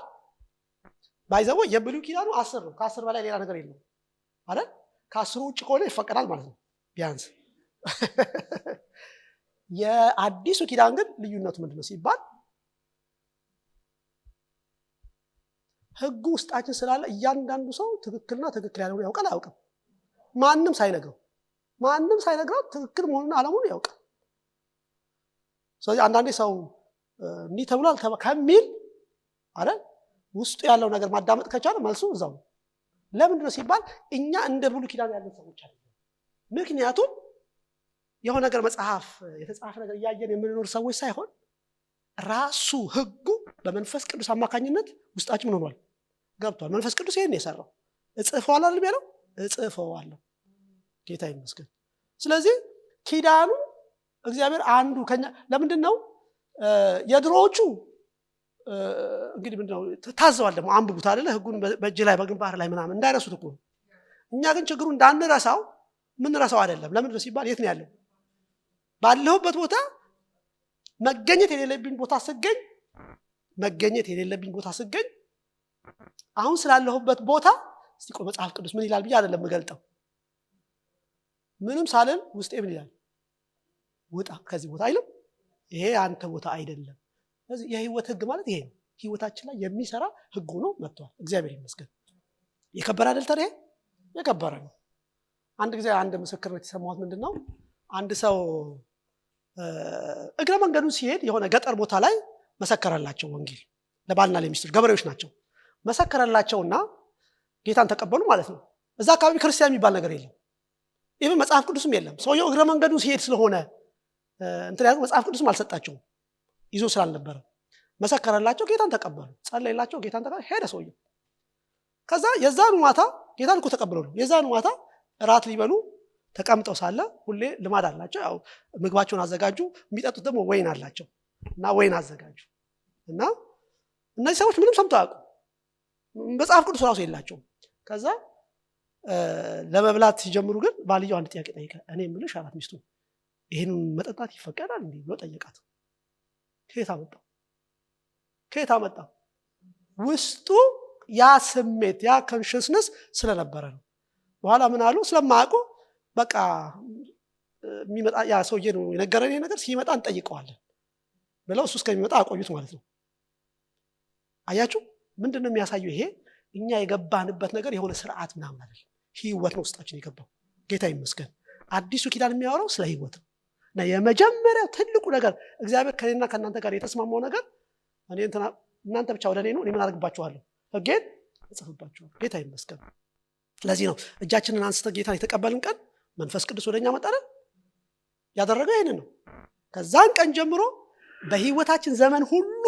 ባይዘው የብሉይ ኪዳኑ 10 ነው። ከ10 በላይ ሌላ ነገር የለውም አይደል? ከ10 ውጭ ከሆነ ይፈቀዳል ማለት ነው ቢያንስ። የአዲሱ ኪዳን ግን ልዩነቱ ምንድነው ሲባል ህጉ ውስጣችን ስላለ እያንዳንዱ ሰው ትክክልና ትክክል ያልሆነ ያውቃል አያውቅም? ማንም ሳይነግረው ትክክል መሆኑን አለመሆኑን ያውቃል። ስለዚህ አንዳንዴ ሰው እንዲህ ተብሏል ከሚል አይደል ውስጡ ያለው ነገር ማዳመጥ ከቻለ መልሱ እዛው ነው። ለምንድን ነው ሲባል እኛ እንደ ብሉይ ኪዳን ያለን ሰዎች አይደለም። ምክንያቱም የሆነ ነገር መጽሐፍ የተጻፈ ነገር እያየን የምንኖር ሰዎች ሳይሆን ራሱ ህጉ በመንፈስ ቅዱስ አማካኝነት ውስጣችን ምን ሆኗል? ገብቷል። መንፈስ ቅዱስ ይሄን የሰራው እጽፈዋለሁ አይደል ያለው? እጽፈዋለሁ። ጌታ ይመስገን። ስለዚህ ኪዳኑ እግዚአብሔር አንዱ ከኛ ለምንድን ነው የድሮዎቹ እንግዲህ ምንድነው ታዘዋል ደግሞ አንብቡት አይደለ? ህጉን በእጅ ላይ በግንባር ላይ ምናምን እንዳይረሱት እኮ። እኛ ግን ችግሩ እንዳንረሳው ምን ረሳው አይደለም። ለምንድን ነው ሲባል የት ነው ያለው? ባለሁበት ቦታ መገኘት የሌለብኝ ቦታ ስገኝ አሁን ስላለሁበት ቦታ እስቲ ቆይ መጽሐፍ ቅዱስ ምን ይላል ብዬ አይደለም የምገልጠው። ምንም ሳልን ውስጤ ምን ይላል? ውጣ ከዚህ ቦታ አይልም? ይሄ አንተ ቦታ አይደለም። ስለዚህ የህይወት ህግ ማለት ይሄ ነው። ህይወታችን ላይ የሚሰራ ህግ ሆኖ መጥቷል። እግዚአብሔር ይመስገን። የከበረ አይደል ታዲያ? የከበረ ነው። አንድ ጊዜ አንድ ምስክርነት የሰማሁት ምንድነው አንድ ሰው እግረ መንገዱን ሲሄድ የሆነ ገጠር ቦታ ላይ መሰከረላቸው ወንጌል ለባልና ለሚስቱ ገበሬዎች ናቸው። መሰከረላቸውና ጌታን ተቀበሉ ማለት ነው። እዛ አካባቢ ክርስቲያን የሚባል ነገር የለም። ይሄን መጽሐፍ ቅዱስም የለም። ሰውየው እግረ መንገዱን ሲሄድ ስለሆነ እንትን ያለው መጽሐፍ ቅዱስም አልሰጣቸውም ይዞ ስላልነበረ መሰከረላቸው። ጌታን ተቀበሉ፣ ጸለይላቸው፣ ጌታን ተቀበሉ። ሄደ ሰውየው። ከዛ የዛኑ ማታ ጌታን እኮ ተቀበሉ። የዛኑ ማታ ራት ሊበሉ ተቀምጠው ሳለ ሁሌ ልማድ አላቸው። ያው ምግባቸውን አዘጋጁ። የሚጠጡት ደግሞ ወይን አላቸው እና ወይን አዘጋጁ እና እነዚህ ሰዎች ምንም ሰምተው አያውቁም። መጽሐፍ ቅዱስ ራሱ የላቸውም። ከዛ ለመብላት ሲጀምሩ ግን ባልየው አንድ ጥያቄ ጠየቀ። እኔ የምልሽ አላት ሚስቱ ይሄንን መጠጣት ይፈቀዳል እንዴ ብሎ ጠየቃት። ከየት አመጣ? ውስጡ ያ ስሜት ያ ኮንሽስነስ ስለነበረ ነው። በኋላ ምን አሉ? ስለማያውቁ በቃ የሚመጣ ያ ሰውዬ ነው የነገረን ነገር ሲመጣ እንጠይቀዋለን ብለው እሱ እስከሚመጣ አቆዩት ማለት ነው። አያችሁ ምንድነው የሚያሳየው? ይሄ እኛ የገባንበት ነገር የሆነ ስርዓት ምናምን አይደለም። ህይወት ነው ውስጣችን የገባው። ጌታ ይመስገን። አዲሱ ኪዳን የሚያወራው ስለ ህይወት ነው። እና የመጀመሪያው ትልቁ ነገር እግዚአብሔር ከኔና ከእናንተ ጋር የተስማማው ነገር እናንተ ብቻ ወደ እኔ ነው፣ እኔ ምን አደርግባችኋለሁ? ህጌን እጽፍባችኋለሁ። ጌታ ይመስገን። ለዚህ ነው እጃችንን አንስተን ጌታን የተቀበልን ቀን መንፈስ ቅዱስ ወደኛ መጣ። ያደረገው ይሄንን ነው። ከዛን ቀን ጀምሮ በህይወታችን ዘመን ሁሉ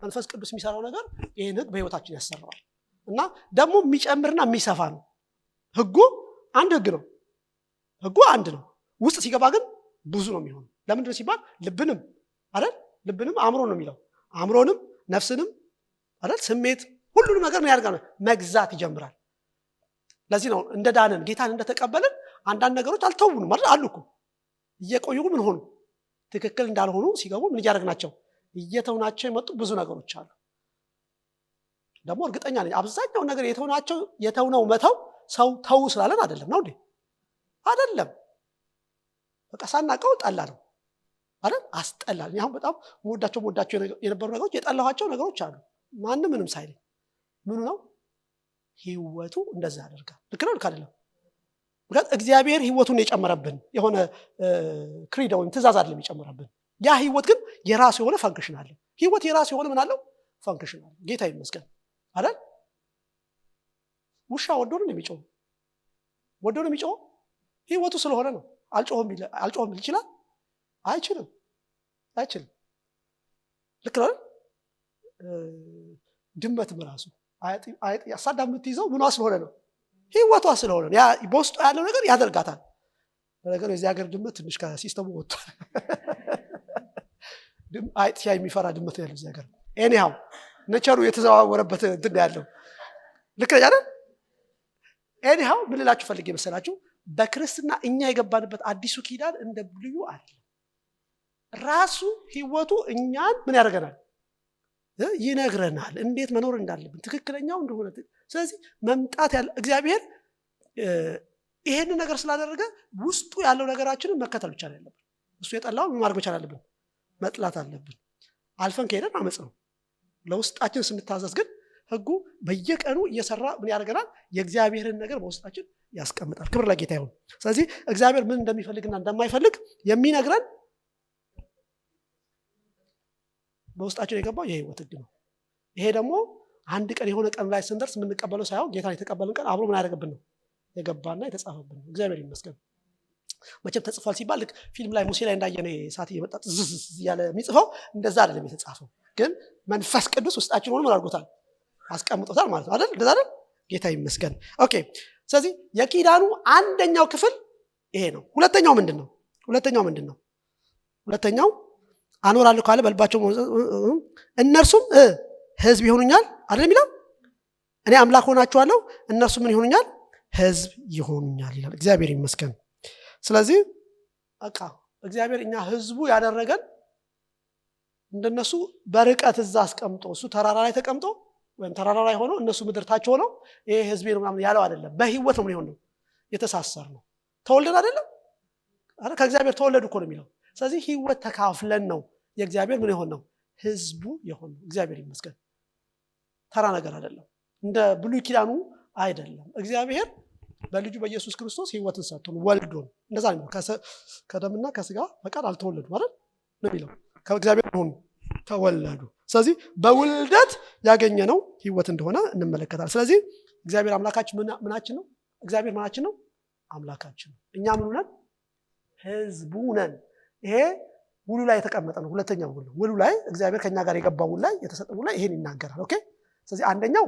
መንፈስ ቅዱስ የሚሰራው ነገር ይሄን ህግ በህይወታችን ያሰራዋል። እና ደግሞ የሚጨምርና የሚሰፋ ነው። ህጉ አንድ ህግ ነው። ህጉ አንድ ነው። ውስጥ ሲገባ ግን ብዙ ነው የሚሆነው። ለምንድን ነው ሲባል ልብንም አይደል? ልብንም አእምሮን ነው የሚለው። አእምሮንም ነፍስንም አይደል? ስሜት ሁሉንም ነገር ነው ያደርጋል፣ መግዛት ይጀምራል። ለዚህ ነው እንደ ዳንን ጌታን እንደተቀበልን አንዳንድ ነገሮች አልተውንም ማለት አሉ እኮ እየቆዩ ምን ሆኑ? ትክክል እንዳልሆኑ ሲገቡ ምን ያደርግናቸው? እየተውናቸው የመጡ ብዙ ነገሮች አሉ። ደግሞ እርግጠኛ ነኝ አብዛኛው ነገር የተውነው መተው ሰው ተው ስላለን አይደለም ነው እንዴ? አይደለም። በቃ ሳናቀው ጠላ ነው አይደል? አስጠላል። አሁን በጣም ወዳቸው የነበሩ ነገሮች የጠላኋቸው ነገሮች አሉ። ማንም ምንም ሳይለኝ ምኑ ነው ህይወቱ እንደዛ ያደርጋል። ልክ ነው ልክ አይደለም? ምክንያቱም እግዚአብሔር ህይወቱን የጨመረብን የሆነ ክሪድ ወይም ትእዛዝ አይደለም የጨመረብን። ያ ህይወት ግን የራሱ የሆነ ፈንክሽን አለው። ህይወት የራሱ የሆነ ምን አለው? ፈንክሽን አለው። ጌታ ይመስገን አይደል? ውሻ ወዶ ነው የሚጮህ? ህይወቱ ስለሆነ ነው። አልጮህም ይችላል? አይችልም። ልክ ነው። ድመትም ራሱ አሳዳ የምትይዘው ምኗ ስለሆነ ነው? ህይወቷ ስለሆነ ነው። ያ በውስጡ ያለው ነገር ያደርጋታል። ነገር የዚህ ሀገር ድመት ትንሽ ከሲስተሙ ወጥቷል። አይጥ ሲያይ የሚፈራ ድመት ያለው እዚህ ሀገር ኤኒሃው ነቸሩ የተዘዋወረበት እንትን ያለው ልክ አይደል? ኤኒሃው ምን ልላችሁ ፈልጌ መሰላችሁ? በክርስትና እኛ የገባንበት አዲሱ ኪዳን እንደ ብሉዩ አይደለም። ራሱ ህይወቱ እኛን ምን ያደርገናል? ይነግረናል እንዴት መኖር እንዳለብን ትክክለኛው እንደሆነ። ስለዚህ መምጣት ያለ እግዚአብሔር ይሄንን ነገር ስላደረገ ውስጡ ያለው ነገራችንን መከተል ብቻ ነው ያለብን። እሱ የጠላውን ምን ማድረግ መቻል አለብን? መጥላት አለብን። አልፈን ከሄደን አመጽ ነው። ለውስጣችን ስንታዘዝ ግን ህጉ በየቀኑ እየሰራ ምን ያደርገናል? የእግዚአብሔርን ነገር በውስጣችን ያስቀምጣል። ክብር ለጌታ ይሁን። ስለዚህ እግዚአብሔር ምን እንደሚፈልግና እንደማይፈልግ የሚነግረን በውስጣችን የገባው የህይወት ህግ ነው። ይሄ ደግሞ አንድ ቀን የሆነ ቀን ላይ ስንደርስ የምንቀበለው ሳይሆን ጌታን የተቀበልን ቀን አብሮ ምን ያደርግብን ነው? የገባና የተጻፈብን ነው። እግዚአብሔር ይመስገን። መቼም ተጽፏል ሲባል ልክ ፊልም ላይ ሙሴ ላይ እንዳየነ እሳት እየመጣ ያለ የሚጽፈው እንደዛ አይደለም የተጻፈው። ግን መንፈስ ቅዱስ ውስጣችን ሆኖ ምን አድርጎታል? አስቀምጦታል ማለት ነው አይደል? እንደዛ አይደል? ጌታ ይመስገን። ኦኬ። ስለዚህ የኪዳኑ አንደኛው ክፍል ይሄ ነው። ሁለተኛው ምንድነው? ሁለተኛው አኖራለሁ ካለ በልባቸው እነርሱም ህዝብ ይሆኑኛል አይደል የሚለው? እኔ አምላክ ሆናቸዋለሁ እነርሱ ምን ይሆኑኛል? ህዝብ ይሆኑኛል ይላል። እግዚአብሔር ይመስገን። ስለዚህ በቃ እግዚአብሔር እኛ ህዝቡ ያደረገን እንደነሱ በርቀት እዛ አስቀምጦ እሱ ተራራ ላይ ተቀምጦ ወይም ተራራ ላይ ሆኖ እነሱ ምድር ታች ሆነው ይሄ ህዝቤ ነው ምናምን ያለው አይደለም። በህይወት ነው ምን ይሆን ነው የተሳሰር ነው። ተወልደን አይደለም አይደል? ከእግዚአብሔር ተወለዱ እኮ ነው የሚለው። ስለዚህ ህይወት ተካፍለን ነው የእግዚአብሔር ምን ይሆን ነው? ህዝቡ ይሆን ነው። እግዚአብሔር ይመስገን። ተራ ነገር አይደለም። እንደ ብሉይ ኪዳኑ አይደለም። እግዚአብሔር በልጁ በኢየሱስ ክርስቶስ ህይወትን ሰጥቶን ወልዶን እንደዛ ነው። ከደምና ከስጋ ፈቃድ አልተወለዱ አይደል ነው የሚለው። ከእግዚአብሔር ሆኑ ተወለዱ። ስለዚህ በውልደት ያገኘነው ህይወት እንደሆነ እንመለከታለን። ስለዚህ እግዚአብሔር አምላካችን ምናችን ነው? እግዚአብሔር ምናችን ነው? አምላካችን ነው። እኛ ምን ነን? ህዝቡ ነን። ይሄ ውሉ ላይ የተቀመጠ ነው። ሁለተኛው ውሉ ላይ እግዚአብሔር ከኛ ጋር የገባው ውሉ ላይ የተሰጠው ውሉ ላይ ይሄን ይናገራል። ኦኬ። ስለዚህ አንደኛው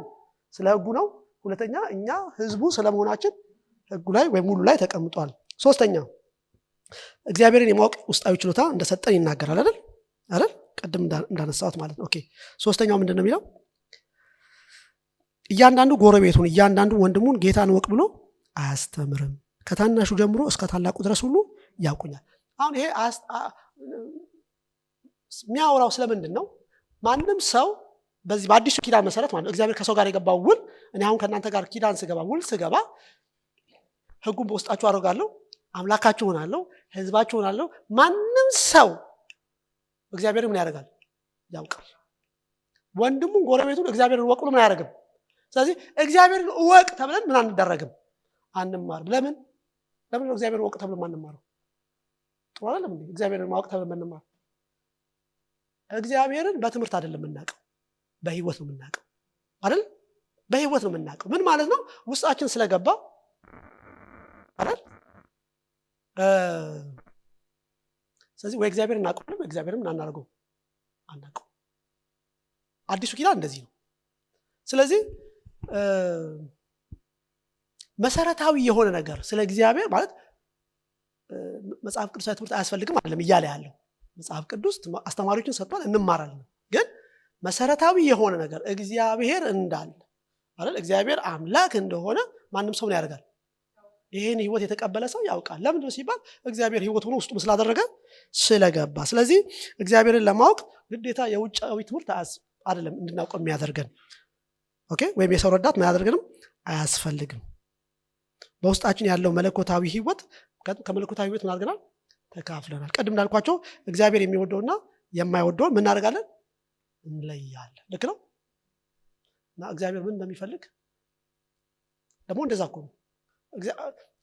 ስለ ህጉ ነው። ሁለተኛ እኛ ህዝቡ ስለመሆናችን ህጉ ላይ ወይም ውሉ ላይ ተቀምጧል። ሶስተኛ እግዚአብሔርን የማወቅ ውስጣዊ ችሎታ እንደሰጠን ይናገራል አይደል? ቀደም እንዳነሳሁት ማለት ነው። ኦኬ። ሶስተኛው ምንድነው የሚለው? እያንዳንዱ ጎረቤቱን እያንዳንዱ ወንድሙን ጌታን ወቅ ብሎ አያስተምርም። ከታናሹ ጀምሮ እስከ ታላቁ ድረስ ሁሉ ያውቁኛል። አሁን ይሄ የሚያወራው ስለምንድን ነው? ማንም ሰው በዚህ በአዲሱ ኪዳን መሰረት ማለት እግዚአብሔር ከሰው ጋር የገባው ውል እኔ አሁን ከእናንተ ጋር ኪዳን ስገባ ውል ስገባ ህጉን በውስጣችሁ አደርጋለሁ፣ አምላካችሁ ሆናለሁ፣ ህዝባችሁ ሆናለሁ። ማንም ሰው እግዚአብሔር ምን ያደርጋል? ያውቃል። ወንድሙን ጎረቤቱን እግዚአብሔርን ወቅ ብሎ ምን አያደርግም? ስለዚህ እግዚአብሔርን ወቅ ተብለን ምን አንደረግም? አንማርም። ለምን ነው እግዚአብሔርን ወቅ ተብለን አንማርም? ጥሩ አይደለም እንዴ? እግዚአብሔርን ማወቅ ተብለን እንማር። እግዚአብሔርን በትምህርት አይደለም የምናውቀው፣ በህይወት ነው የምናውቀው አይደል? በህይወት ነው የምናውቀው። ምን ማለት ነው? ውስጣችን ስለገባ አይደል? ስለዚህ ወይ እግዚአብሔርን እናውቀው ወይ እግዚአብሔርን ምን አናደርገው? አናውቀው። አዲሱ ኪዳን እንደዚህ ነው። ስለዚህ መሰረታዊ የሆነ ነገር ስለ እግዚአብሔር ማለት መጽሐፍ ቅዱሳዊ ትምህርት አያስፈልግም አይደለም እያለ ያለው። መጽሐፍ ቅዱስ አስተማሪዎችን ሰጥቷል፣ እንማራለን። ግን መሰረታዊ የሆነ ነገር እግዚአብሔር እንዳለ አይደል? እግዚአብሔር አምላክ እንደሆነ ማንም ሰው ያደርጋል። ይሄን ህይወት የተቀበለ ሰው ያውቃል። ለምንድነው ሲባል እግዚአብሔር ህይወት ሆኖ ውስጡ ስላደረገ ስለገባ። ስለዚህ እግዚአብሔርን ለማወቅ ግዴታ የውጫዊ ትምህርት አይደለም እንድናውቀው የሚያደርገን። ኦኬ። ወይም የሰው ረዳት ማያደርገንም አያስፈልግም። በውስጣችን ያለው መለኮታዊ ህይወት ከመለኮታዊ ህይወት ምን አድርገናል? ተካፍለናል። ቀድም እንዳልኳቸው እግዚአብሔር የሚወደውና የማይወደውን ምን እናደርጋለን? እንለያለን። ልክ ነው። እና እግዚአብሔር ምን እንደሚፈልግ ደግሞ እንደዛ እኮ ነው።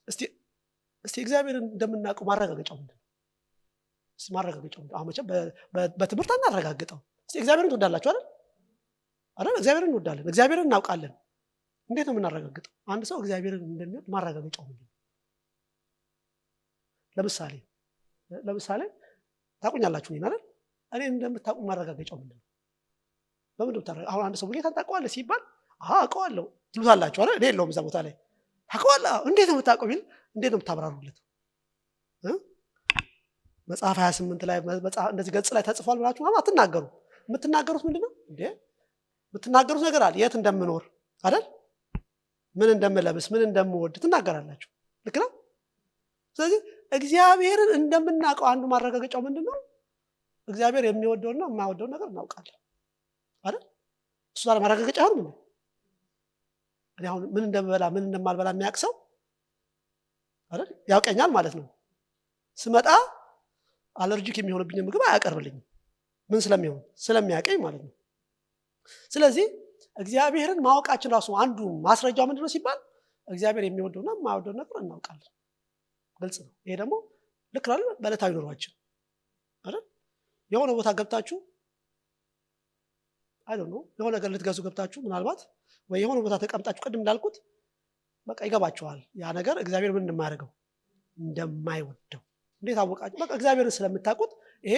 እስቲ እግዚአብሔርን እንደምናውቀው ማረጋገጫው ምንድን ነው? እስቲ ማረጋገጫው ምንድን ነው? አሁን መቼም በትምህርት አናረጋግጠው። እስቲ እግዚአብሔርን ትወዳላችሁ አይደል? እግዚአብሔርን እንወዳለን፣ እግዚአብሔርን እናውቃለን። እንዴት ነው የምናረጋግጠው? አንድ ሰው እግዚአብሔርን እንደሚወድ ማረጋገጫው ምንድን ነው? ለምሳሌ ታውቁኛላችሁ እኔን አይደል? እኔ እንደምታውቁ ማረጋገጫው ምንድን ነው? በምን ነው? አሁን አንድ ሰው ጌታን ታውቀዋለህ ሲባል አውቀዋለሁ ትሉታላችሁ አይደል? እኔ የለውም እዛ ቦታ ላይ ታውቀዋለህ። እንዴት ነው የምታውቀው ቢል እንዴት ነው የምታብራሩለት? መጽሐፍ 28 ላይ እንደዚህ ገጽ ላይ ተጽፏል ብላችሁ ማለት አትናገሩ። የምትናገሩት ምንድን ነው እንዴ? የምትናገሩት ነገር አለ። የት እንደምኖር አይደል? ምን እንደምለብስ፣ ምን እንደምወድ ትናገራላችሁ። ልክ ነው። ስለዚህ እግዚአብሔርን እንደምናውቀው አንዱ ማረጋገጫው ምንድን ነው? እግዚአብሔር የሚወደውና የማይወደው ነገር እናውቃለን አይደል? እሱ ዛሬ ማረጋገጫ አይሆንም። እኔ አሁን ምን እንደምበላ ምን እንደማልበላ የሚያውቀው አይደል? ያውቀኛል ማለት ነው። ስመጣ አለርጂክ የሚሆንብኝ ምግብ አያቀርብልኝም። ምን ስለሚሆን ስለሚያውቀኝ ማለት ነው። ስለዚህ እግዚአብሔርን ማወቃችን ራሱ አንዱ ማስረጃው ምንድነው ሲባል እግዚአብሔር የሚወደውና የማይወደው ነገር እናውቃለን። ግልጽ ነው። ይሄ ደግሞ ልክ አይደል? በዕለታዊ ኑሯችን አይደል? የሆነ ቦታ ገብታችሁ የሆነ ነገር ልትገዙ ገብታችሁ ምናልባት ወይ የሆነ ቦታ ተቀምጣችሁ ቅድም እንዳልኩት በቃ ይገባችኋል ያ ነገር እግዚአብሔር ምን እንደማያደርገው እንደማይወደው። እንዴት አወቃችሁ? በቃ እግዚአብሔርን ስለምታውቁት። ይሄ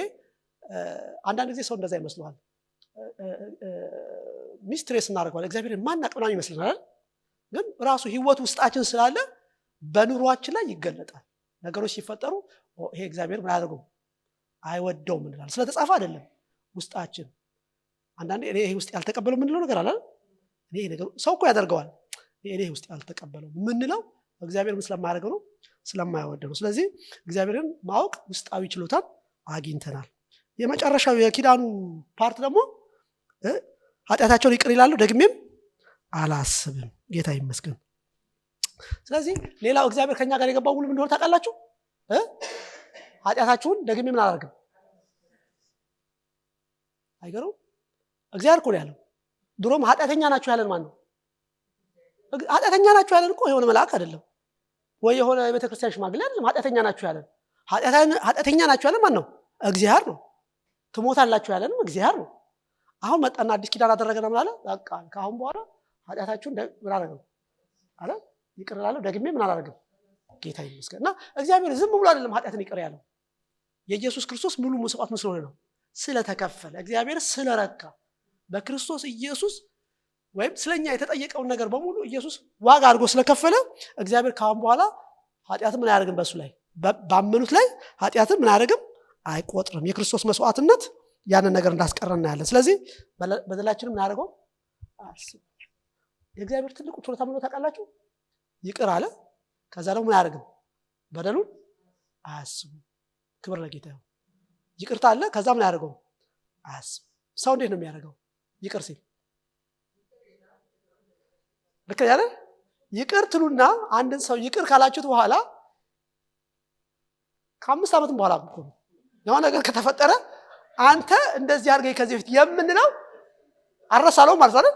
አንዳንድ ጊዜ ሰው እንደዛ ይመስለዋል። ሚስትሬስ እናደርገዋለን። እግዚአብሔርን ማናቅ ምናምን ይመስልናል። ግን ራሱ ህይወት ውስጣችን ስላለ በኑሯችን ላይ ይገለጣል። ነገሮች ሲፈጠሩ ይሄ እግዚአብሔር ምን ያደርገው አይወደውም እንላለን። ስለተጻፈ አይደለም ውስጣችን። አንዳንዴ እኔ ውስጥ ያልተቀበለው ምንለው ነገር አለ። እኔ ነገር ሰው እኮ ያደርገዋል። እኔ ውስጥ ያልተቀበለው ምንለው እግዚአብሔር ምን ስለማያደርገው ነው? ስለማይወደው ነው። ስለዚህ እግዚአብሔርን ማወቅ ውስጣዊ ችሎታን አግኝተናል። የመጨረሻው የኪዳኑ ፓርት ደግሞ ኃጢአታቸውን ይቅር ይላሉ ደግሜም አላስብም። ጌታ ይመስገን። ስለዚህ ሌላው እግዚአብሔር ከኛ ጋር የገባው ሁሉ ምን እንደሆነ ታውቃላችሁ? ኃጢአታችሁን ደግሜ ምን አላደርግም። አይገርም? እግዚአብሔር እኮ ያለው ድሮም ኃጢአተኛ ናችሁ ያለን ማን ነው? ኃጢአተኛ ናችሁ ያለን እኮ የሆነ መልአክ አይደለም ወይ የሆነ የቤተክርስቲያን ሽማግሌ አይደለም። ኃጢአተኛ ናችሁ ያለን ኃጢአተኛ ናችሁ ያለን ማን ነው? እግዚአብሔር ነው። ትሞታላችሁ ያለንም እግዚአብሔር ነው። አሁን መጣና አዲስ ኪዳን አደረገና ምን አለ? በቃ ከአሁን በኋላ ኃጢአታችሁን ምን አደረገው አለ? ይቅር እላለሁ ደግሜ ምን አላደርግም። ጌታ ይመስገን። እና እግዚአብሔር ዝም ብሎ አይደለም ኃጢአትን ይቅር ያለው። የኢየሱስ ክርስቶስ ሙሉ መስዋዕት ስለሆነ ነው። ስለተከፈለ እግዚአብሔር ስለረካ በክርስቶስ ኢየሱስ ወይም ስለኛ የተጠየቀውን ነገር በሙሉ ኢየሱስ ዋጋ አድርጎ ስለከፈለ እግዚአብሔር ካሁን በኋላ ኃጢአትን ምን አያደርግም። በሱ ላይ ባመኑት ላይ ኃጢአትን ምን አያደርግም አይቆጥርም። የክርስቶስ መስዋዕትነት ያንን ነገር እንዳስቀረና እናያለን። ስለዚህ በደላችንን ምን አደረገው አስቡ። የእግዚአብሔር ትልቁ ችሎታ ምን ነው ታውቃላችሁ? ይቅር አለ። ከዛ ደግሞ ምን አያደርግም በደሉን አያስቡ። ክብር ለጌታ ይሁን። ይቅርታ አለ። ከዛ ምን ያደርገው አያስቡ። ሰው እንዴት ነው የሚያደርገው? ይቅር ሲል ልክ ያለ ይቅር ትሉና አንድን ሰው ይቅር ካላችሁት በኋላ ከ5 ዓመትም በኋላ ነው ነገር ከተፈጠረ አንተ እንደዚህ አድርገኝ ከዚህ በፊት የምንለው አረሳለው ማለት አይደል?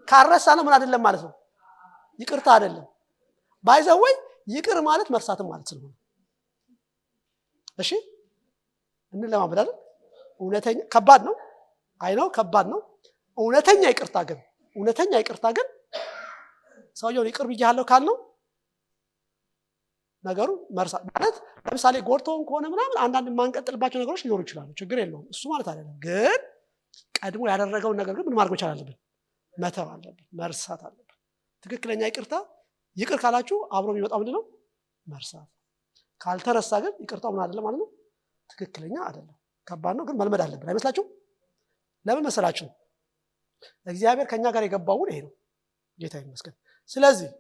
ካረሳነው ምን አይደለም ማለት ነው ይቅርታ አይደለም። ባይዘወይ ይቅር ማለት መርሳትም ማለት ስለሆነ እሺ እንለማመድ አይደል? እውነተኛ ከባድ ነው። አይ ነው ከባድ ነው። እውነተኛ ይቅርታ ግን ሰውየውን ይቅር ብያለሁ ካልነው ነገሩ መርሳት ማለት ለምሳሌ ጎርቶን ከሆነ ምናምን አንዳንድ የማንቀጥልባቸው ነገሮች ሊኖሩ ይችላሉ። ችግር የለውም እሱ ማለት አይደለም። ግን ቀድሞ ያደረገውን ነገር ግን ምን ማድረግ መቻል አለብን? መተው አለብን፣ መርሳት አለብን። ትክክለኛ ይቅር ካላችሁ አብሮ የሚመጣው ምንድነው? መርሳት። ካልተረሳ ግን ይቅርታው ምን አይደለም ማለት ነው? ትክክለኛ አይደለም። ከባድ ነው ግን መልመድ አለብን። አይመስላችሁም? ለምን መሰላችሁ? እግዚአብሔር ከኛ ጋር የገባውን ይሄ ነው። ጌታ ይመስገን። ስለዚህ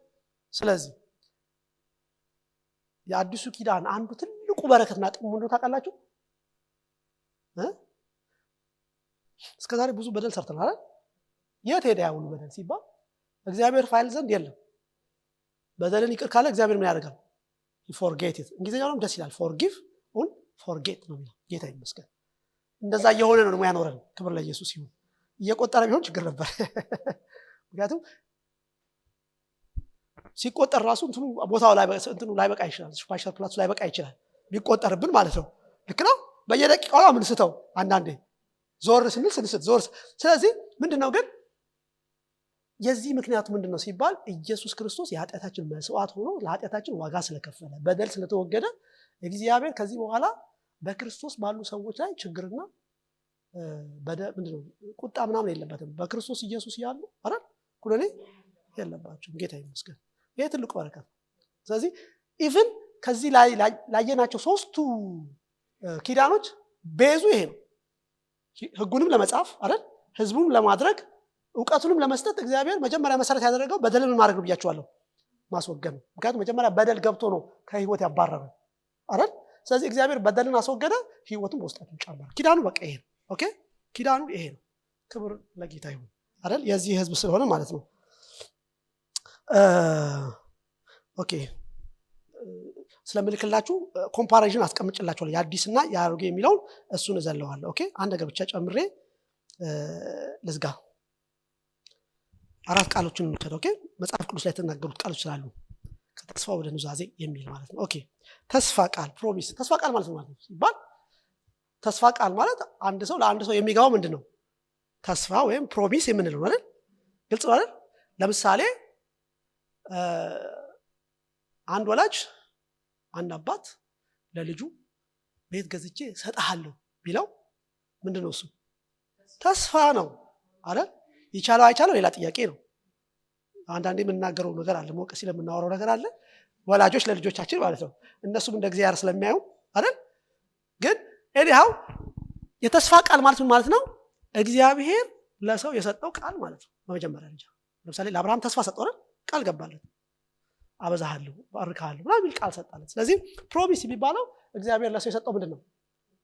የአዲሱ ኪዳን አንዱ ትልቁ በረከትና ጥቅሙ ምንድነው ታውቃላችሁ? እስከዛሬ ብዙ በደል ሰርተናል አይደል? የት ሄደ ያሁን በደል ሲባል እግዚአብሔር ፋይል ዘንድ የለም። በደልን ይቅር ካለ እግዚአብሔር ምን ያደርጋል? forget it። እንግሊዘኛውም ደስ ይላል። forgive and forget ነው የሚለው። ጌታ ይመስገን። እንደዛ እየሆነ ነው ያኖረን። ክብር ለኢየሱስ ይሁን። እየቆጠረ ቢሆን ችግር ነበር። ምክንያቱም ሲቆጠር ራሱ እንትኑ ቦታው ላይ እንትኑ ላይ በቃ ይችላል። ስፓሻል ፕላስ ላይ በቃ ይችላል ቢቆጠርብን ማለት ነው። ልክ ነው። በየደቂቃው ምን ስተው አንዳንዴ ዞር ስንል ዞር። ስለዚህ ምንድነው ግን የዚህ ምክንያቱ ምንድነው ሲባል ኢየሱስ ክርስቶስ የኃጢአታችን መስዋዕት ሆኖ ለኃጢአታችን ዋጋ ስለከፈለ በደል ስለተወገደ እግዚአብሔር ከዚህ በኋላ በክርስቶስ ባሉ ሰዎች ላይ ችግርና ምንድነው ቁጣ ምናምን የለበትም። በክርስቶስ ኢየሱስ ያሉ አይደል ኩነኔ የለባቸውም። ጌታ ይመስገን። ይሄ ትልቁ በረከት። ስለዚህ ኢቭን ከዚህ ላይ ላየናቸው 3ቱ ኪዳኖች ቤዙ ይሄ ነው። ህጉንም ለመጻፍ አይደል ህዝቡም ለማድረግ ዕውቀቱንም ለመስጠት እግዚአብሔር መጀመሪያ መሰረት ያደረገው በደልን ማድረግ ነው ብያችኋለሁ፣ ማስወገድ ነው። ምክንያቱም መጀመሪያ በደል ገብቶ ነው ከህይወት ያባረረ አይደል? ስለዚህ እግዚአብሔር በደልን አስወገደ፣ ህይወቱን በውስጣችን ጨመረ። ኪዳኑ በቃ ይሄ ነው። ኦኬ ኪዳኑ ይሄ ነው። ክብር ለጌታ ይሁን አይደል? የዚህ ህዝብ ስለሆነ ማለት ነው። ኦኬ ስለምልክላችሁ ኮምፓሪዥን አስቀምጭላችኋለሁ የአዲስና የአሮጌ የሚለውን እሱን እዘለዋለሁ። ኦኬ አንድ ነገር ብቻ ጨምሬ ልዝጋ። 4 ቃሎችን እንውሰድ። ኦኬ መጽሐፍ ቅዱስ ላይ የተናገሩት ቃሎች ስላሉ ከተስፋ ወደ ኑዛዜ የሚል ማለት ነው። ኦኬ ተስፋ ቃል ፕሮሚስ። ተስፋ ቃል ማለት ነው ሲባል ተስፋ ቃል ማለት አንድ ሰው ለአንድ ሰው የሚገባው ምንድነው? ተስፋ ወይም ፕሮሚስ የምንለው ነው አይደል? ግልጽ ነው አይደል? ለምሳሌ አንድ ወላጅ አንድ አባት ለልጁ ቤት ገዝቼ ሰጣለሁ ቢለው ምንድነው እሱ? ተስፋ ነው አይደል? ይቻለው አይቻለው ሌላ ጥያቄ ነው። አንዳንዴ የምናገረው ነገር አለ፣ ሞቀ ሲል የምናወራው ነገር አለ። ወላጆች ለልጆቻችን ማለት ነው እነሱም እንደ እግዚአብሔር ስለሚያዩ አይደል? ግን ኤኒሃው የተስፋ ቃል ማለት ምን ማለት ነው? እግዚአብሔር ለሰው የሰጠው ቃል ማለት ነው። በመጀመሪያ ደረጃ ለምሳሌ ለአብርሃም ተስፋ ሰጠው አይደል? ቃል ገባለት፣ አበዛሃለሁ፣ ባርካለሁ ምናምን የሚል ቃል ሰጣለት። ስለዚህ ፕሮሚስ የሚባለው እግዚአብሔር ለሰው የሰጠው ምንድነው?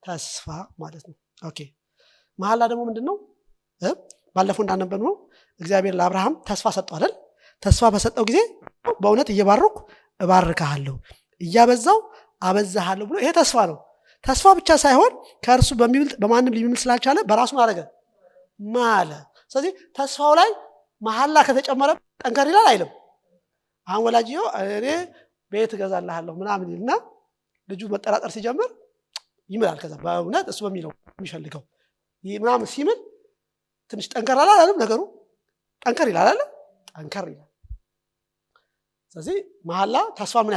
ተስፋ ማለት ነው። ኦኬ መሐላ ደግሞ ምንድነው? ባለፈው እንዳነበብነው እግዚአብሔር ለአብርሃም ተስፋ ሰጠው አይደል? ተስፋ በሰጠው ጊዜ በእውነት እየባረኩ እባርካለሁ እያበዛው አበዛሃለሁ ብሎ ይሄ ተስፋ ነው። ተስፋ ብቻ ሳይሆን ከእርሱ በማንም ሊምል ስላልቻለ በራሱ ማረገ ማለ። ስለዚህ ተስፋው ላይ መሐላ ከተጨመረ ጠንከር ይላል አይልም? አሁን ወላጅዮ እኔ ቤት እገዛልሃለሁ ምናምን ይልና ልጁ መጠራጠር ሲጀምር ይምላል። ከዛ በእውነት እሱ በሚለው የሚፈልገው ምናምን ሲምል ትንሽ ጠንከር አላለም ነገሩ? ጠንከር ይላል አይደል? ጠንከር ይላል። ስለዚህ መሐላ ተስፋ ምን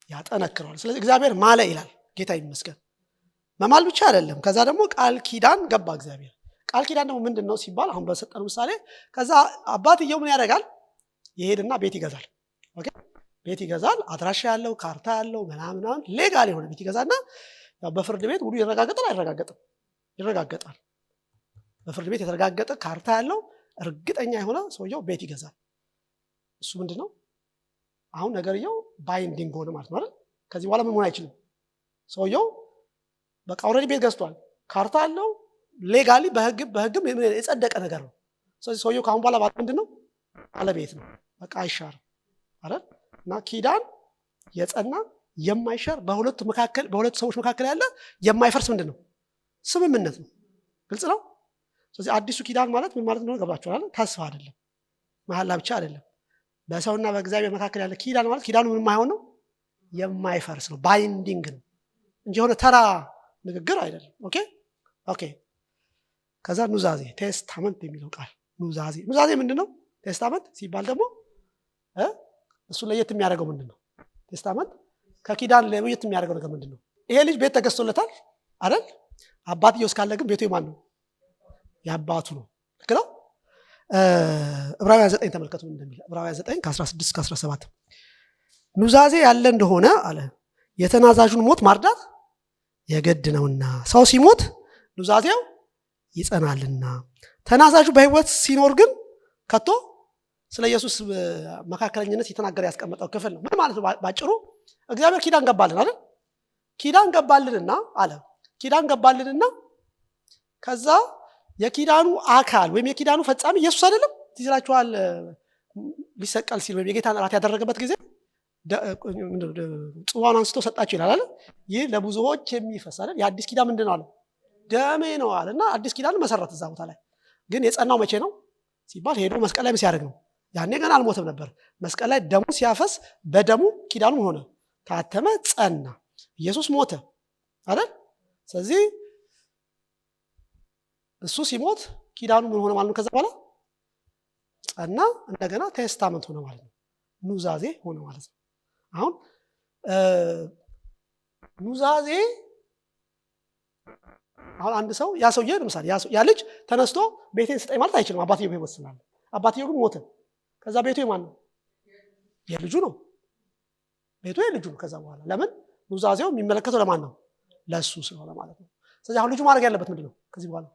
ያጠነክረዋል። ስለዚህ እግዚአብሔር ማለ ይላል። ጌታ ይመስገን። መማል ብቻ አይደለም፣ ከዛ ደግሞ ቃል ኪዳን ገባ እግዚአብሔር። ቃል ኪዳን ደግሞ ምንድነው ሲባል አሁን በሰጠነው ምሳሌ ከዛ አባትየው ምን ያደርጋል? ይሄድና ቤት ይገዛል። ኦኬ ቤት ይገዛል፣ አድራሻ ያለው ካርታ ያለው ምናምን ሌጋል የሆነ ቤት ይገዛና ያው በፍርድ ቤት ሁሉ ይረጋገጣል አይረጋገጥም? ይረጋገጣል። በፍርድ ቤት የተረጋገጠ ካርታ ያለው እርግጠኛ የሆነ ሰውየው ቤት ይገዛል። እሱ ምንድነው አሁን ነገርየው ባይንዲንግ ሆነ ማለት ነው አይደል? ከዚህ በኋላ ምን መሆን አይችልም። ሰውየው በቃ ኦልሬዲ ቤት ገዝቷል፣ ካርታ አለው፣ ሌጋሊ በህግም የጸደቀ ነገር ነው። ስለዚህ ሰውየው ካሁን በኋላ ምንድነው ባለቤት ነው። በቃ አይሻርም አይደል? እና ኪዳን የጸና የማይሻር በሁለት ሰዎች መካከል ያለ የማይፈርስ ምንድነው ስምምነት ነው። ግልጽ ነው። ስለዚህ አዲሱ ኪዳን ማለት ምን ማለት ነው ገባችኋል? ተስፋ አይደለም፣ መሐላ ብቻ አይደለም። በሰውና በእግዚአብሔር መካከል ያለ ኪዳን ማለት ኪዳኑ ምን የማይሆን ነው? የማይፈርስ ነው። ባይንዲንግ ነው እንጂ ሆነ ተራ ንግግር አይደለም። ኦኬ ከዛ ኑዛዜ ቴስታመንት የሚለው ቃል ኑዛዜ ምንድነው? ቴስታመንት ሲባል ደግሞ እሱ ለየት የሚያደርገው ምንድነው? ቴስታመንት ከኪዳን ለየት የሚያደርገው ነገር ምንድነው? ይሄ ልጅ ቤት ተገዝቶለታል አይደል? አባትየው እስካለ ግን ቤቱ የማን ነው? የአባቱ ነው። ልክ ነው። ዕብራውያን 9 ተመልከቱ እንደሚል ዕብራውያን 9 ከ16 እስከ 17 ኑዛዜ ያለ እንደሆነ አለ የተናዛዡን ሞት ማርዳት የግድ ነውና ሰው ሲሞት ኑዛዜው ይጸናልና ተናዛዡ በሕይወት ሲኖር ግን ከቶ ስለ ኢየሱስ መካከለኝነት የተናገረ ያስቀመጠው ክፍል ነው። ምን ማለት ነው? ባጭሩ እግዚአብሔር ኪዳን ገባልን አይደል? ኪዳን ገባልንና አለ ኪዳን ገባልንና ከዛ የኪዳኑ አካል ወይም የኪዳኑ ፈጻሚ ኢየሱስ አይደለም? ትይላችኋል። ሊሰቀል ሲል ወይም የጌታን እራት ያደረገበት ጊዜ ጽዋን አንስቶ ሰጣቸው ይላል አይደል? ይህ ለብዙዎች የሚፈስ አይደል? የአዲስ ኪዳን ምንድነው አለ? ደሜ ነው አለና አዲስ ኪዳን መሰረት እዛ ቦታ ላይ። ግን የጸናው መቼ ነው ሲባል ሄዶ መስቀል ላይ ሲያደርግ ነው። ያኔ ገና አልሞተም ነበር። መስቀል ላይ ደሙ ሲያፈስ በደሙ ኪዳኑ ሆነ፣ ታተመ፣ ጸና። ኢየሱስ ሞተ አይደል? ስለዚህ እሱ ሲሞት ኪዳኑ ምን ሆነ ማለት ነው? ከዛ በኋላ ጸና፣ እንደገና ቴስታመንት ሆነ ማለት ነው። ኑዛዜ ሆነ ማለት ነው። አሁን ኑዛዜ አሁን አንድ ሰው ያ ሰውዬ ለምሳሌ ያ ልጅ ተነስቶ ቤቴን ስጠኝ ማለት አይችልም። አባትየው በሕይወት ስላለ፣ አባትየው ግን ሞተ። ከዛ ቤቱ የማን ነው? የልጁ ነው። ቤቱ የልጁ ነው። ከዛ በኋላ ለምን ኑዛዜው የሚመለከተው ለማን ነው? ለሱ ስለሆነ ማለት ነው። ስለዚህ አሁን ልጁ ማድረግ ያለበት ምንድነው? ከዚህ በኋላ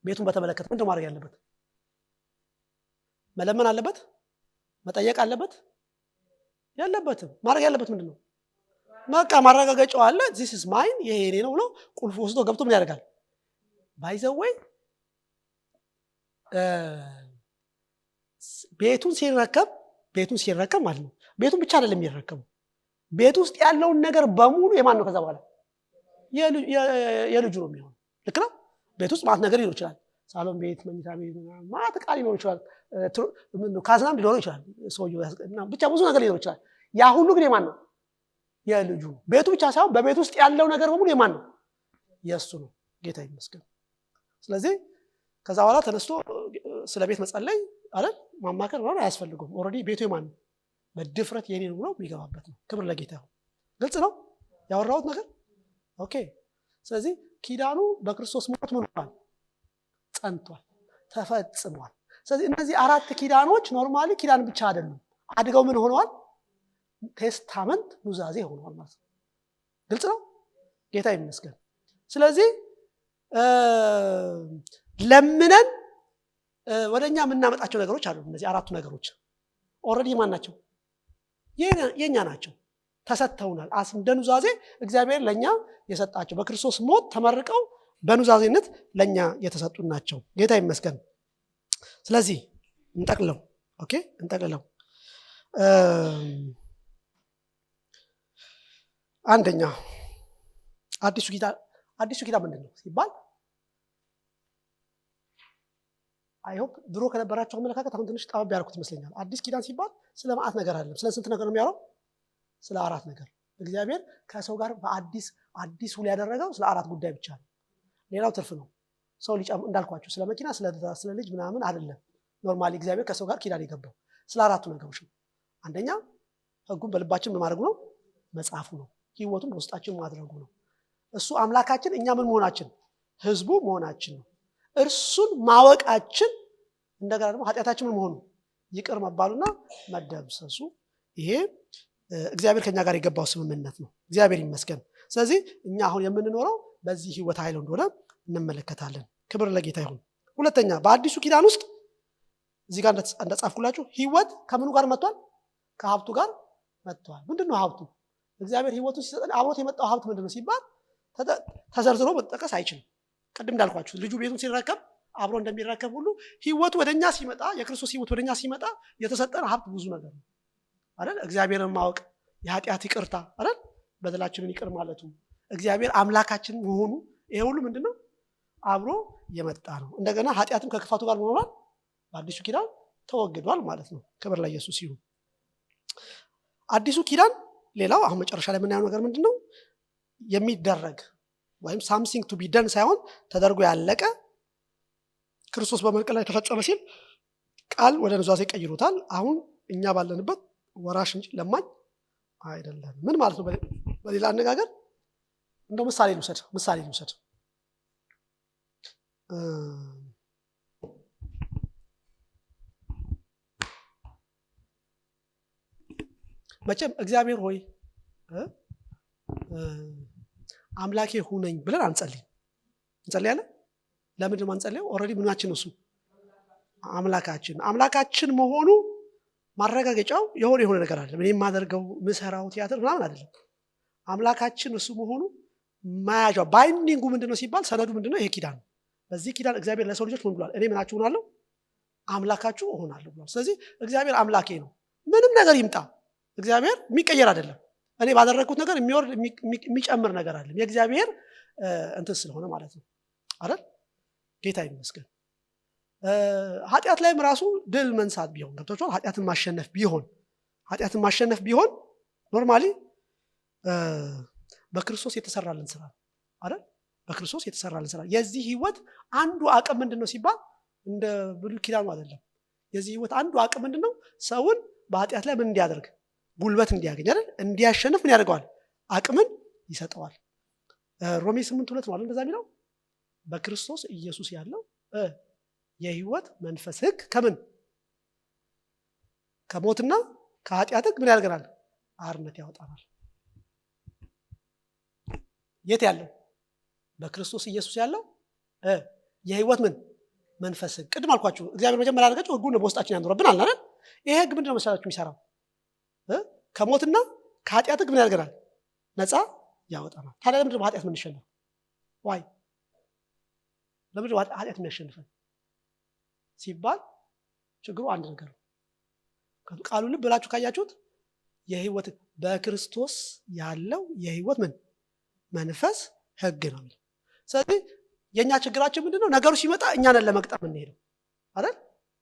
ቤቱን በተመለከተ ምንድነው ማድረግ ያለበት? መለመን አለበት? መጠየቅ አለበት? ያለበትም ማድረግ ያለበት ምንድነው? በቃ ማረጋገጫው አለ። this is mine ይሄ የኔ ነው ብሎ ቁልፍ ወስዶ ገብቶ ምን ያደርጋል? ባይዘወይ ቤቱን ሲረከብ ማለት ነው። ቤቱን ብቻ አይደለም የሚረከበው፣ ቤት ውስጥ ያለውን ነገር በሙሉ የማን ነው? ከዛ በኋላ የልጁ ነው የሚሆነው። ልክ ነው። ቤት ውስጥ ማለት ነገር ሊኖር ይችላል። ሳሎን ቤት፣ መኝታ ቤት፣ ማለት ዕቃ ሊኖር ይችላል። ካዝናም ሊኖር ይችላል። ሰውየው ብቻ ብዙ ነገር ሊኖር ይችላል። ያ ሁሉ ግን የማን ነው? የልጁ። ቤቱ ብቻ ሳይሆን በቤት ውስጥ ያለው ነገር በሙሉ የማን ነው? የእሱ ነው። ጌታ ይመስገን። ስለዚህ ከዛ በኋላ ተነስቶ ስለ ቤት መጸለይ አይደል ማማከር ነው አያስፈልገውም። ኦልሬዲ ቤቱ የማን ነው? በድፍረት የኔ ነው ብሎ የሚገባበት ነው። ክብር ለጌታ ይሁን። ግልጽ ነው ያወራሁት ነገር። ኦኬ። ስለዚህ ኪዳኑ በክርስቶስ ሞት ምን ሆኗል? ጸንቷል፣ ተፈጽሟል። ስለዚህ እነዚህ አራት ኪዳኖች ኖርማሊ ኪዳን ብቻ አይደሉም፣ አድገው ምን ሆነዋል? ቴስታመንት ኑዛዜ ሆነዋል ማለት ነው። ግልጽ ነው። ጌታ ይመስገን። ስለዚህ ለምነን ወደኛ የምናመጣቸው ነገሮች አሉ። እነዚህ አራቱ ነገሮች ኦልሬዲ ማን ናቸው? የኛ ናቸው። ተሰጥተውናል። እንደ ኑዛዜ እግዚአብሔር ለኛ የሰጣቸው በክርስቶስ ሞት ተመርቀው በኑዛዜነት ለኛ የተሰጡ ናቸው። ጌታ ይመስገን። ስለዚህ እንጠቅልለው። ኦኬ፣ እንጠቅልለው። አንደኛ አዲሱ ኪዳን ምንድን ነው ሲባል አይሆፕ ድሮ ከነበራቸው አመለካከት አሁን ትንሽ ጠበብ ያልኩት ይመስለኛል። አዲስ ኪዳን ሲባል ስለ ማአት ነገር አይደለም። ስለ ስንት ነገር ነው የሚያወራው? ስለ አራት ነገር። እግዚአብሔር ከሰው ጋር አዲስ ውል ያደረገው ስለ አራት ጉዳይ ብቻ ነው። ሌላው ትርፍ ነው። ሰው እንዳልኳችሁ ስለ መኪና፣ ስለ ልጅ ምናምን አይደለም። ኖርማሊ እግዚአብሔር ከሰው ጋር ኪዳን የገባው ስለ አራቱ ነገሮች ነው። አንደኛ ሕጉን በልባችን ማድረጉ ነው፣ መጻፉ ነው። ህይወቱን በውስጣችን ማድረጉ ነው። እሱ አምላካችን፣ እኛ ምን መሆናችን? ህዝቡ መሆናችን ነው። እርሱን ማወቃችን፣ እንደገና ደግሞ ኃጢአታችን ምን መሆኑ? ይቅር መባሉና መደምሰሱ። ይሄ እግዚአብሔር ከኛ ጋር የገባው ስምምነት ነው። እግዚአብሔር ይመስገን። ስለዚህ እኛ አሁን የምንኖረው በዚህ ህይወት ኃይል እንደሆነ እንመለከታለን። ክብር ለጌታ ይሁን። ሁለተኛ በአዲሱ ኪዳን ውስጥ እዚህ ጋር እንደጻፍኩላችሁ ህይወት ከምኑ ጋር መጥቷል? ከሀብቱ ጋር መጥቷል። ምንድነው ሀብቱ? እግዚአብሔር ህይወቱን ሲሰጠን አብሮት የመጣው ሀብት ምንድነው ሲባል ተዘርዝሮ መጠቀስ አይችልም። ቅድም እንዳልኳችሁ ልጁ ቤቱን ሲረከብ አብሮ እንደሚረከብ ሁሉ ህይወቱ ወደኛ ሲመጣ፣ የክርስቶስ ህይወት ወደኛ ሲመጣ የተሰጠን ሀብት ብዙ ነገር ነው አይደል? እግዚአብሔርን ማወቅ፣ የኃጢአት ይቅርታ አይደል? በደላችንን ይቅር ማለቱ፣ እግዚአብሔር አምላካችን መሆኑ፣ ይሄ ሁሉ ምንድነው? አብሮ የመጣ ነው። እንደገና ኃጢአትም ከክፋቱ ጋር ሆኗል፣ በአዲሱ ኪዳን ተወግዷል ማለት ነው። ክብር ለኢየሱስ ይሁን። አዲሱ ኪዳን ሌላው አሁን መጨረሻ ላይ የምናየው ነገር ምንድነው? የሚደረግ ወይም ሳምሲንግ ቱ ቢ ደን ሳይሆን ተደርጎ ያለቀ ክርስቶስ በመስቀል ላይ ተፈጸመ ሲል ቃል ወደ ኑዛዜ ቀይሮታል። አሁን እኛ ባለንበት ወራሽ እንጂ ለማኝ አይደለም። ምን ማለት ነው? በሌላ አነጋገር እንደው ምሳሌ ልውሰድ። መቼም እግዚአብሔር ሆይ አምላኬ ሁነኝ ብለን እንጸልያለን። ለምንድን ነው አንጸልየው? ኦልሬዲ ምናችን ነው? እሱ አምላካችን መሆኑ ማረጋገጫው የሆነ ነገር አለ። እኔ የማደርገው ምሰራው ቲያትር ምናምን አይደለም። አምላካችን እሱ መሆኑ ማያዣው ባይንዲንጉ ምንድነው ሲባል ሰነዱ ምንድነው? ይሄ ኪዳን ነው። በዚህ ኪዳን እግዚአብሔር ለሰው ልጆች ምን ብሏል? እኔ ምናችሁ ሆናለሁ? አምላካችሁ እሆናለሁ ብሏል። ስለዚህ እግዚአብሔር አምላኬ ነው። ምንም ነገር ይምጣ እግዚአብሔር የሚቀየር አይደለም። እኔ ባደረግኩት ነገር የሚወርድ የሚጨምር ነገር አለ። የእግዚአብሔር እንትን ስለሆነ ማለት ነው አይደል? ጌታ ይመስገን። ኃጢአት ላይም ራሱ ድል መንሳት ቢሆን ገብቷችኋል? ኃጢአትን ማሸነፍ ቢሆን ኖርማሊ በክርስቶስ የተሰራልን ስራ አይደል? በክርስቶስ የተሰራልን ስራ። የዚህ ህይወት አንዱ አቅም ምንድነው ሲባል እንደ ብሉይ ኪዳኑ አይደለም። የዚህ ህይወት አንዱ አቅም ምንድነው? ሰውን በኃጢአት ላይ ምን እንዲያደርግ? ጉልበት እንዲያገኝ አይደል? እንዲያሸንፍ ምን ያደርገዋል? አቅምን ይሰጠዋል። ሮሜ 8:2 ነው እንደዛ የሚለው። በክርስቶስ ኢየሱስ ያለው የህይወት መንፈስ ህግ ከሞትና ከኃጢአት ህግ ምን ያደርገናል? አርነት ያወጣናል። የት ያለው? በክርስቶስ ኢየሱስ ያለው የህይወት መንፈስ ህግ። ቅድም አልኳችሁ እግዚአብሔር መጀመሪያ ያደረገው ህጉን በውስጣችን ያኖርብናል አይደል? ይሄ ህግ ምንድነው መሰላችሁ የሚሰራው? ከሞትና ከኃጢአት ህግ ምን ያደርገናል? ነፃ ያወጣናል። ታዲያ ለምንድን ነው ኃጢአት የምንሸነፈው? ዋይ ለምንድን ነው ኃጢአት የሚያሸንፈን ሲባል ችግሩ አንድ ነገር ነው። ቃሉ ልብ ብላችሁ ካያችሁት የህይወት በክርስቶስ ያለው የህይወት መንፈስ ህግ ነው የሚለው። ስለዚህ የኛ ችግራችን ምንድነው? ነገሩ ሲመጣ እኛ ነን ለመቅጠም የምንሄደው አይደል?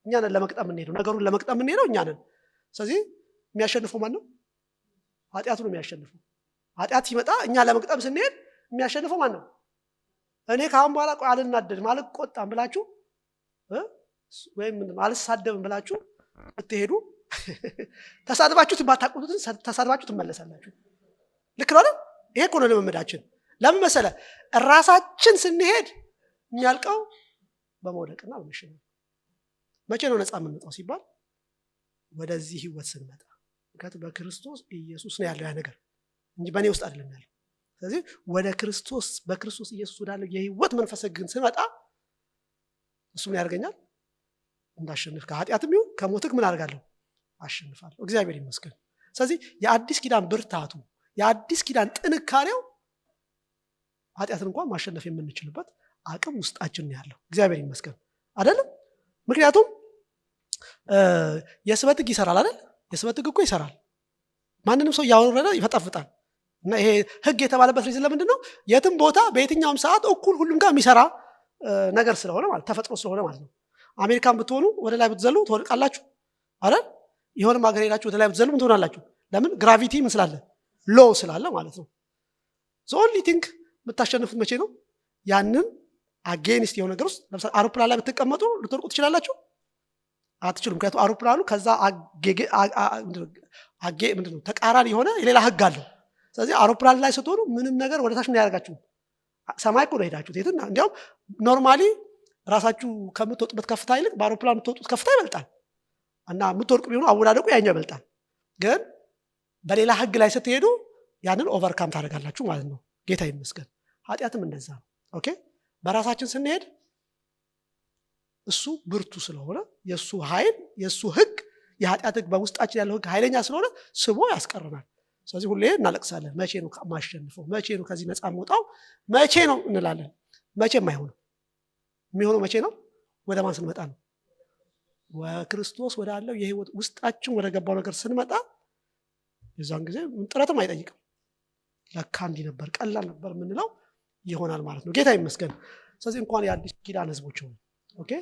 እኛ ነን ለመቅጠም የምንሄደው፣ ነገሩን ለመቅጠም የምንሄደው እኛ ነን። ስለዚህ የሚያሸንፈው ማን ነው? ኃጢአቱ ነው የሚያሸንፈው። ኃጢአት ሲመጣ እኛ ለመቅጠም ስንሄድ የሚያሸንፈው ማን ነው? እኔ ካሁን በኋላ ቆይ አልናደድም አልቆጣም ብላችሁ ወይም አልሳደብም ብላችሁ ብትሄዱ ተሳድባችሁት ባታውቁትን ተሳድባችሁ ትመለሳላችሁ። ልክ ነው አይደል? ይሄ እኮ ነው ልምምዳችን። ለምን መሰለህ? ራሳችን ስንሄድ የሚያልቀው በመውደቅና በመሸነፍ። መቼ ነው ነፃ የምንወጣው ሲባል ወደዚህ ህይወት ስንመጣ። ምክንያቱም በክርስቶስ ኢየሱስ ነው ያለው ያ ነገር እንጂ በእኔ ውስጥ አይደለም ያለው። ስለዚህ ወደ ክርስቶስ በክርስቶስ ኢየሱስ ወዳለው የህይወት መንፈስ ግን ስመጣ እሱ ምን ያደርገኛል? እንዳሸንፍ ከኃጢአትም ይሁን ከሞትክ ምን አደርጋለሁ? አሸንፋለሁ። እግዚአብሔር ይመስገን። ስለዚህ የአዲስ ኪዳን ብርታቱ የአዲስ ኪዳን ጥንካሬው ኃጢአትን እንኳን ማሸነፍ የምንችልበት አቅም ውስጣችን ነው ያለው። እግዚአብሔር ይመስገን አይደለም? ምክንያቱም የስበት ህግ ይሰራል አይደል? የስበት ህግ እኮ ይሰራል። ማንንም ሰው ያወረደ ይፈጠፍጣል። እና ይሄ ህግ የተባለበት ሪዝን ለምንድን ነው? የትም ቦታ በየትኛውም ሰዓት እኩል ሁሉም ጋር የሚሰራ ነገር ስለሆነ ማለት ተፈጥሮ ስለሆነ ማለት ነው። አሜሪካን ብትሆኑ ወደ ላይ ብትዘሉ ትወድቃላችሁ አይደል? የሆነም ሀገር ሄዳችሁ ወደ ላይ ብትዘሉ ምን ትሆናላችሁ? ለምን? ግራቪቲ ምን ስላለ? ሎ ስላለ ማለት ነው። ኦንሊ ቲንግ የምታሸንፉት መቼ ነው? ያንን አጌንስት የሆነ ነገር ውስጥ ለምሳሌ አውሮፕላን ላይ ብትቀመጡ ልትወድቁ ትችላላችሁ? አትችሉም። ምክንያቱም አውሮፕላኑ ከዛ ምንድነው ተቃራኒ የሆነ የሌላ ህግ አለው። ስለዚህ አውሮፕላን ላይ ስትሆኑ ምንም ነገር ወደ ታች ምን ያደርጋችሁ? ሰማይ እኮ ነው ሄዳችሁት። እንዲያውም ኖርማሊ ራሳችሁ ከምትወጡበት ከፍታ ይልቅ በአውሮፕላን የምትወጡት ከፍታ ይበልጣል እና የምትወድቁ ቢሆኑ አወዳደቁ ያኛው ይበልጣል። ግን በሌላ ህግ ላይ ስትሄዱ ያንን ኦቨርካም ታደርጋላችሁ ማለት ነው። ጌታ ይመስገን። ኃጢአትም እንደዛ ነው። ኦኬ በራሳችን ስንሄድ እሱ ብርቱ ስለሆነ የእሱ ኃይል የእሱ ህግ የኃጢአት ህግ በውስጣችን ያለው ህግ ኃይለኛ ስለሆነ ስቦ ያስቀረናል። ስለዚህ ሁሌ እናለቅሳለን። መቼ ነው ማሸንፈው? መቼ ነው ከዚህ ነፃ መውጣው? መቼ ነው እንላለን። መቼም አይሆንም። የሚሆነው መቼ ነው? ወደ ማን ስንመጣ ነው? ወክርስቶስ ወዳለው የህይወት ውስጣችን ወደ ገባው ነገር ስንመጣ የዛን ጊዜ ጥረትም አይጠይቅም። ለካ እንዲህ ነበር ቀላል ነበር የምንለው ይሆናል ማለት ነው። ጌታ ይመስገን። ስለዚህ እንኳን የአዲስ ኪዳን ህዝቦች ሆኑ። ኦኬ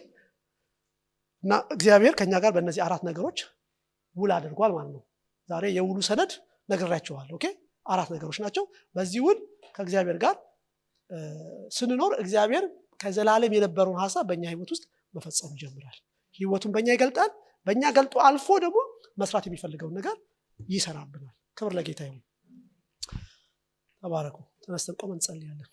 እና እግዚአብሔር ከኛ ጋር በእነዚህ አራት ነገሮች ውል አድርጓል ማለት ነው። ዛሬ የውሉ ሰነድ ነግሬያቸዋለሁ። ኦኬ 4 ነገሮች ናቸው። በዚህ ውል ከእግዚአብሔር ጋር ስንኖር እግዚአብሔር ከዘላለም የነበረውን ሐሳብ በእኛ ህይወት ውስጥ መፈጸም ይጀምራል። ህይወቱን በእኛ ይገልጣል። በእኛ ገልጦ አልፎ ደግሞ መስራት የሚፈልገውን ነገር ይሰራብናል። ክብር ለጌታ ይሁን። ተባረኩ። ተነስተን ቆመን እንጸልያለን።